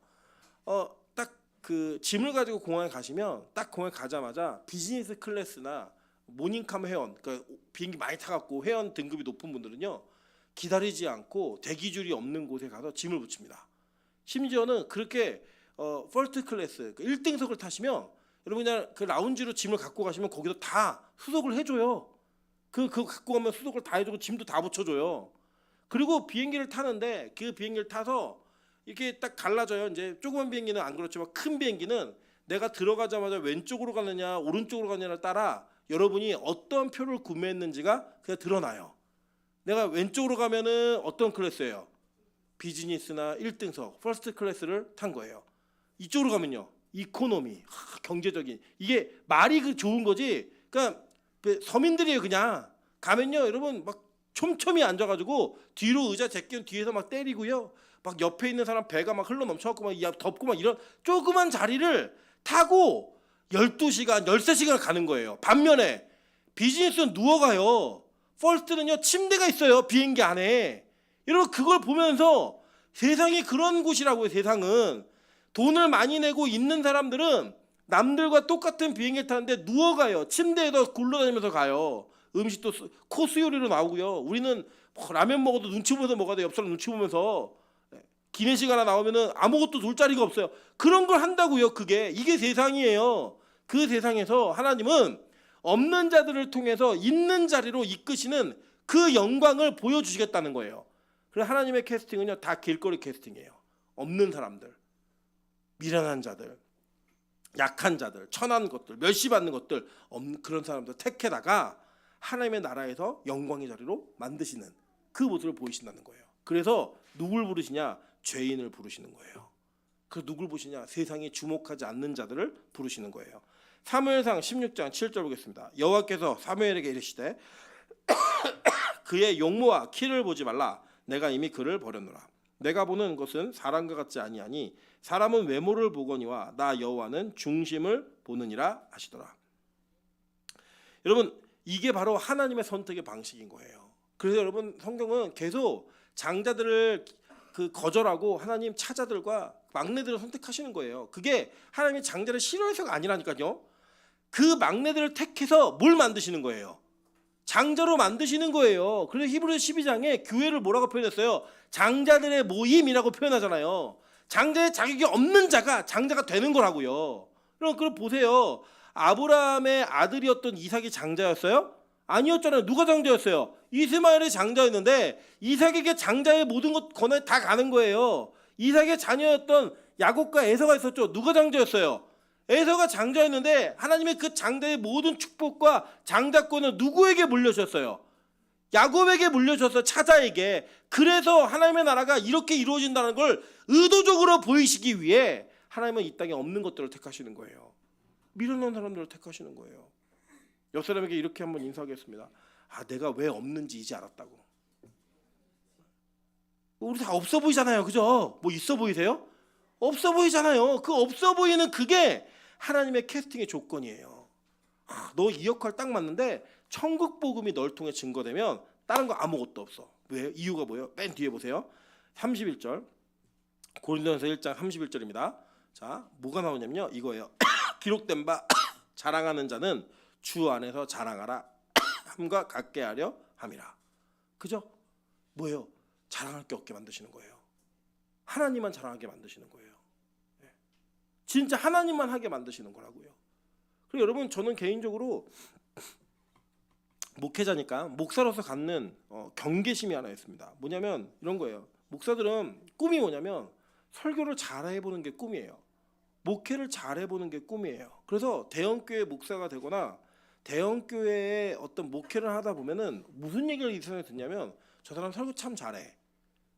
딱 그 짐을 가지고 공항에 가시면 딱 공항에 가자마자 비즈니스 클래스나 모닝캄 회원, 그러니까 비행기 많이 타갖고 회원 등급이 높은 분들은요 기다리지 않고 대기줄이 없는 곳에 가서 짐을 붙입니다. 심지어는 그렇게 퍼스트 클래스 1등석을 타시면 여러분 그냥 그 라운지로 짐을 갖고 가시면 거기서 다 수속을 해줘요. 그거 갖고 가면 수속을 다 해주고 짐도 다 붙여줘요. 그리고 비행기를 타는데 그 비행기를 타서 이렇게 딱 갈라져요. 이제 조그만 비행기는 안 그렇지만 큰 비행기는 내가 들어가자마자 왼쪽으로 가느냐 오른쪽으로 가느냐를 따라 여러분이 어떤 표를 구매했는지가 그냥 드러나요. 내가 왼쪽으로 가면은 어떤 클래스예요? 비즈니스나 1등석, 퍼스트 클래스를 탄 거예요. 이쪽으로 가면요. 이코노미, 경제적인. 이게 말이 좋은 거지. 그러니까 서민들이에요, 그냥. 가면요. 여러분 막 촘촘히 앉아 가지고 뒤로 의자 제끼는 뒤에서 막 때리고요. 막 옆에 있는 사람 배가 막 흘러 넘쳐 갖고 막 덮고 막 이런 조그만 자리를 타고 12시간, 13시간 가는 거예요. 반면에 비즈니스는 누워 가요. 퍼스트는요. 침대가 있어요. 비행기 안에. 여러분 그걸 보면서 세상이 그런 곳이라고요. 세상은 돈을 많이 내고 있는 사람들은 남들과 똑같은 비행기를 타는데 누워가요. 침대에서 굴러다니면서 가요. 음식도 코스 요리로 나오고요. 우리는 라면 먹어도 눈치 보면서 먹어야 돼요. 옆 사람 눈치 보면서. 기내식 하나 나오면은 아무것도 둘 자리가 없어요. 그런 걸 한다고요. 이게 세상이에요. 그 세상에서 하나님은 없는 자들을 통해서 있는 자리로 이끄시는 그 영광을 보여주시겠다는 거예요. 그래서 하나님의 캐스팅은요 다 길거리 캐스팅이에요. 없는 사람들, 미련한 자들, 약한 자들, 천한 것들, 멸시받는 것들, 없는 그런 사람들 택해다가 하나님의 나라에서 영광의 자리로 만드시는 그 모습을 보이신다는 거예요. 그래서 누굴 부르시냐? 죄인을 부르시는 거예요. 그 누굴 부르시냐? 세상이 주목하지 않는 자들을 부르시는 거예요. 사무엘상 16장 7절 보겠습니다. 여호와께서 사무엘에게 이르시되 그의 용모와 키를 보지 말라. 내가 이미 그를 버렸노라. 내가 보는 것은 사람과 같지 아니하니 사람은 외모를 보거니와 나 여호와는 중심을 보느니라 하시더라. 여러분, 이게 바로 하나님의 선택의 방식인 거예요. 그래서 여러분, 성경은 계속 장자들을 거절하고 하나님 차자들과 막내들을 선택하시는 거예요. 그게 하나님이 장자를 싫어해서가 아니라니까요. 그 막내들을 택해서 뭘 만드시는 거예요? 장자로 만드시는 거예요. 그래서 히브리서 12장에 교회를 뭐라고 표현했어요? 장자들의 모임이라고 표현하잖아요. 장자의 자격이 없는 자가 장자가 되는 거라고요. 그럼 보세요. 아브라함의 아들이었던 이삭이 장자였어요? 아니었잖아요. 누가 장자였어요? 이스마엘이 장자였는데 이삭에게 장자의 모든 것 권한이 다 가는 거예요. 이삭의 자녀였던 야곱과 에서가 있었죠. 누가 장자였어요? 에서가 장자였는데 하나님의 그 장자의 모든 축복과 장자권을 누구에게 물려주셨어요? 야곱에게 물려주셨어요. 차자에게. 그래서 하나님의 나라가 이렇게 이루어진다는 걸 의도적으로 보이시기 위해 하나님은 이 땅에 없는 것들을 택하시는 거예요. 미련한 사람들을 택하시는 거예요. 옆 사람에게 이렇게 한번 인사하겠습니다. 내가 왜 없는지 이제 알았다고. 우리 다 없어 보이잖아요. 그죠? 뭐 있어 보이세요? 없어 보이잖아요. 그 없어 보이는 그게 하나님의 캐스팅의 조건이에요. 너 이 역할 딱 맞는데 천국 복음이 널 통해 증거되면 다른 거 아무것도 없어. 왜? 이유가 뭐예요? 맨 뒤에 보세요. 31절. 고린도전서 1장 31절입니다. 자, 뭐가 나오냐면요. 이거예요. 기록된 바 자랑하는 자는 주 안에서 자랑하라 함과 같게 하려 함이라. 그죠? 뭐예요? 자랑할 게 없게 만드시는 거예요. 하나님만 자랑하게 만드시는 거예요. 진짜 하나님만 하게 만드시는 거라고요. 그리고 여러분, 저는 개인적으로 목회자니까 목사로서 갖는 경계심이 하나 있습니다. 뭐냐면 이런 거예요. 목사들은 꿈이 뭐냐면 설교를 잘해보는 게 꿈이에요. 목회를 잘해보는 게 꿈이에요. 그래서 대형교회 목사가 되거나 대형교회에 어떤 목회를 하다 보면은 무슨 얘기를 이 세상에 듣냐면 저 사람 설교 참 잘해.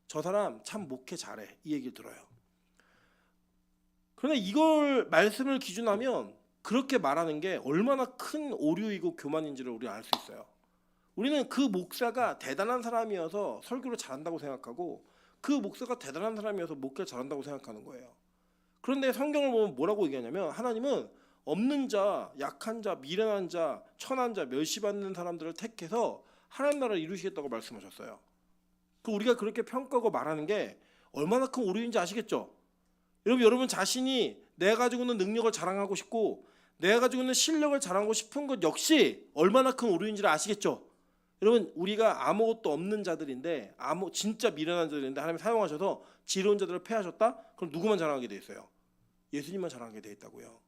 저 사람 참 목회 잘해. 이 얘기를 들어요. 그러나 이걸 말씀을 기준하면 그렇게 말하는 게 얼마나 큰 오류이고 교만인지를 우리가 알 수 있어요. 우리는 그 목사가 대단한 사람이어서 설교를 잘한다고 생각하고 그 목사가 대단한 사람이어서 목회를 잘한다고 생각하는 거예요. 그런데 성경을 보면 뭐라고 얘기하냐면 하나님은 없는 자, 약한 자, 미련한 자, 천한 자, 멸시받는 사람들을 택해서 하나님 나라를 이루시겠다고 말씀하셨어요. 우리가 그렇게 평가하고 말하는 게 얼마나 큰 오류인지 아시겠죠? 여러분 자신이 내가 가지고 있는 능력을 자랑하고 싶고 내가 가지고 있는 실력을 자랑하고 싶은 것 역시 얼마나 큰 오류인지를 아시겠죠? 여러분, 우리가 아무것도 없는 자들인데 진짜 미련한 자들인데 하나님이 사용하셔서 지혜로운 자들을 패하셨다? 그럼 누구만 자랑하게 돼 있어요? 예수님만 자랑하게 돼 있다고요.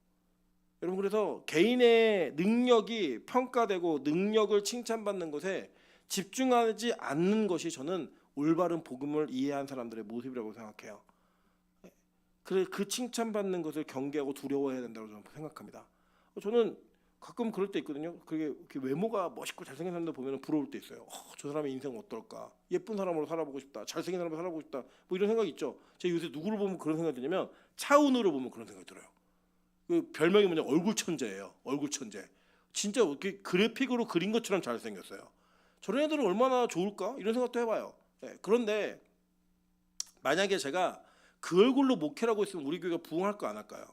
여러분, 그래서 개인의 능력이 평가되고 능력을 칭찬받는 것에 집중하지 않는 것이 저는 올바른 복음을 이해한 사람들의 모습이라고 생각해요. 그래, 그 칭찬받는 것을 경계하고 두려워해야 된다고 저는 생각합니다. 저는 가끔 그럴 때 있거든요. 그게 외모가 멋있고 잘생긴 사람들 보면 부러울 때 있어요. 저 사람의 인생 어떨까? 예쁜 사람으로 살아보고 싶다. 잘생긴 사람으로 살아보고 싶다. 뭐 이런 생각이 있죠. 제가 요새 누구를 보면 그런 생각이 드냐면 차은우를 보면 그런 생각이 들어요. 그 별명이 뭐냐, 얼굴 천재예요. 얼굴 천재. 진짜 이렇게 그래픽으로 그린 것처럼 잘생겼어요. 저런 애들은 얼마나 좋을까? 이런 생각도 해봐요. 그런데 만약에 제가 그 얼굴로 목회라고 했으면 우리 교회가 부흥할까 안 할까요?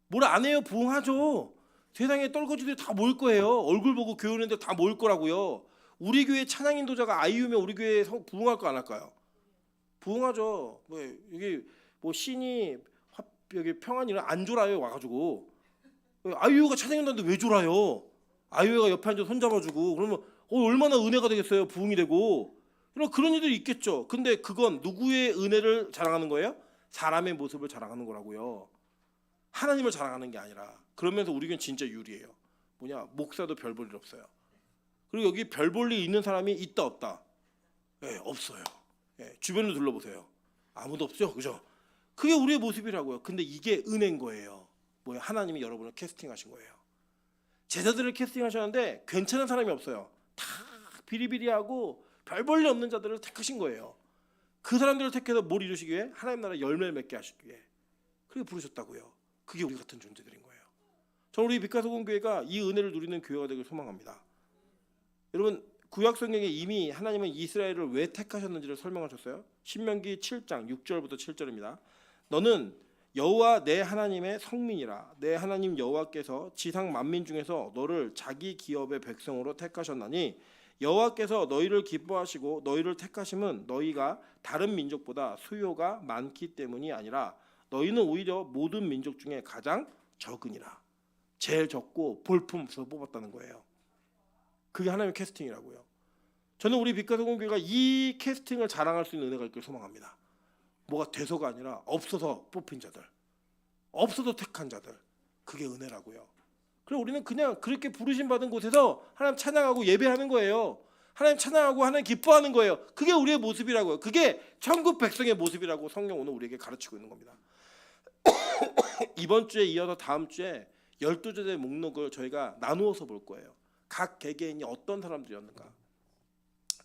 뭘 안 해요? 부흥하죠. 세상에 떨거지들이 다 모일 거예요. 얼굴 보고 교회 오는 데 다 모일 거라고요. 우리 교회 찬양 인도자가 아이유면 우리 교회 부흥할까 안 할까요? 부흥하죠. 여기 신이 여기 평안이랑 안 졸아요 와가지고 아이유가 찬양 인도하는데 왜 졸아요? 아이유가 옆에 앉아 손잡아주고 그러면 얼마나 은혜가 되겠어요. 부흥이 되고. 그런 일들이 있겠죠. 근데 그건 누구의 은혜를 자랑하는 거예요? 사람의 모습을 자랑하는 거라고요. 하나님을 자랑하는 게 아니라. 그러면서 우리 교회는 진짜 유리해요. 뭐냐, 목사도 별 볼 일 없어요. 그리고 여기 별 볼 일 있는 사람이 있다 없다? 없어요. 주변을 둘러보세요. 아무도 없죠, 그죠? 그게 우리의 모습이라고요. 근데 이게 은혜인 거예요. 하나님이 여러분을 캐스팅하신 거예요. 제자들을 캐스팅하셨는데 괜찮은 사람이 없어요. 다 비리비리하고 별 볼 일 없는 자들을 택하신 거예요. 그 사람들을 택해서 뭘 이루시기 위해? 하나님 나라 열매를 맺게 하시기 위해. 그렇게 부르셨다고요. 그게 우리 같은 존재들인 거예요. 저는 우리 빛가소금 교회가 이 은혜를 누리는 교회가 되길 소망합니다. 여러분 구약 성경에 이미 하나님은 이스라엘을 왜 택하셨는지를 설명하셨어요. 신명기 7장 6절부터 7절입니다. 너는 여호와 내 하나님의 성민이라. 내 하나님 여호와께서 지상 만민 중에서 너를 자기 기업의 백성으로 택하셨나니 여호와께서 너희를 기뻐하시고 너희를 택하심은 너희가 다른 민족보다 수요가 많기 때문이 아니라 너희는 오히려 모든 민족 중에 가장 적으니라. 제일 적고 볼품없어서 뽑았다는 거예요. 그게 하나님의 캐스팅이라고요. 저는 우리 빛가소금 교회가 이 캐스팅을 자랑할 수 있는 은혜가 있길 소망합니다. 뭐가 돼서가 아니라 없어서 뽑힌 자들, 없어서 택한 자들, 그게 은혜라고요. 그럼 우리는 그냥 그렇게 부르심 받은 곳에서 하나님 찬양하고 예배하는 거예요. 하나님 찬양하고 하나님 기뻐하는 거예요. 그게 우리의 모습이라고요. 그게 천국 백성의 모습이라고 성경 오늘 우리에게 가르치고 있는 겁니다. 이번 주에 이어서 다음 주에 12제자의 목록을 저희가 나누어서 볼 거예요. 각 개개인이 어떤 사람들이었는가,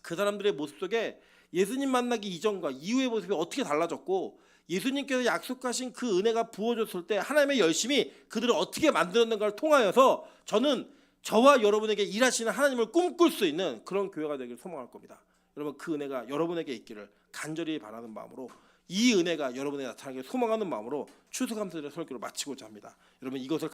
그 사람들의 모습 속에 예수님 만나기 이전과 이후의 모습이 어떻게 달라졌고 예수님께서 약속하신 그 은혜가 부어졌을 때 하나님의 열심이 그들을 어떻게 만들었는가를 통하여서 저는 저와 여러분에게 일하시는 하나님을 꿈꿀 수 있는 그런 교회가 되길 소망할 겁니다. 여러분 그 은혜가 여러분에게 있기를 간절히 바라는 마음으로, 이 은혜가 여러분에게 나타나길 소망하는 마음으로 추수감사절의 설교를 마치고자 합니다. 여러분 이것을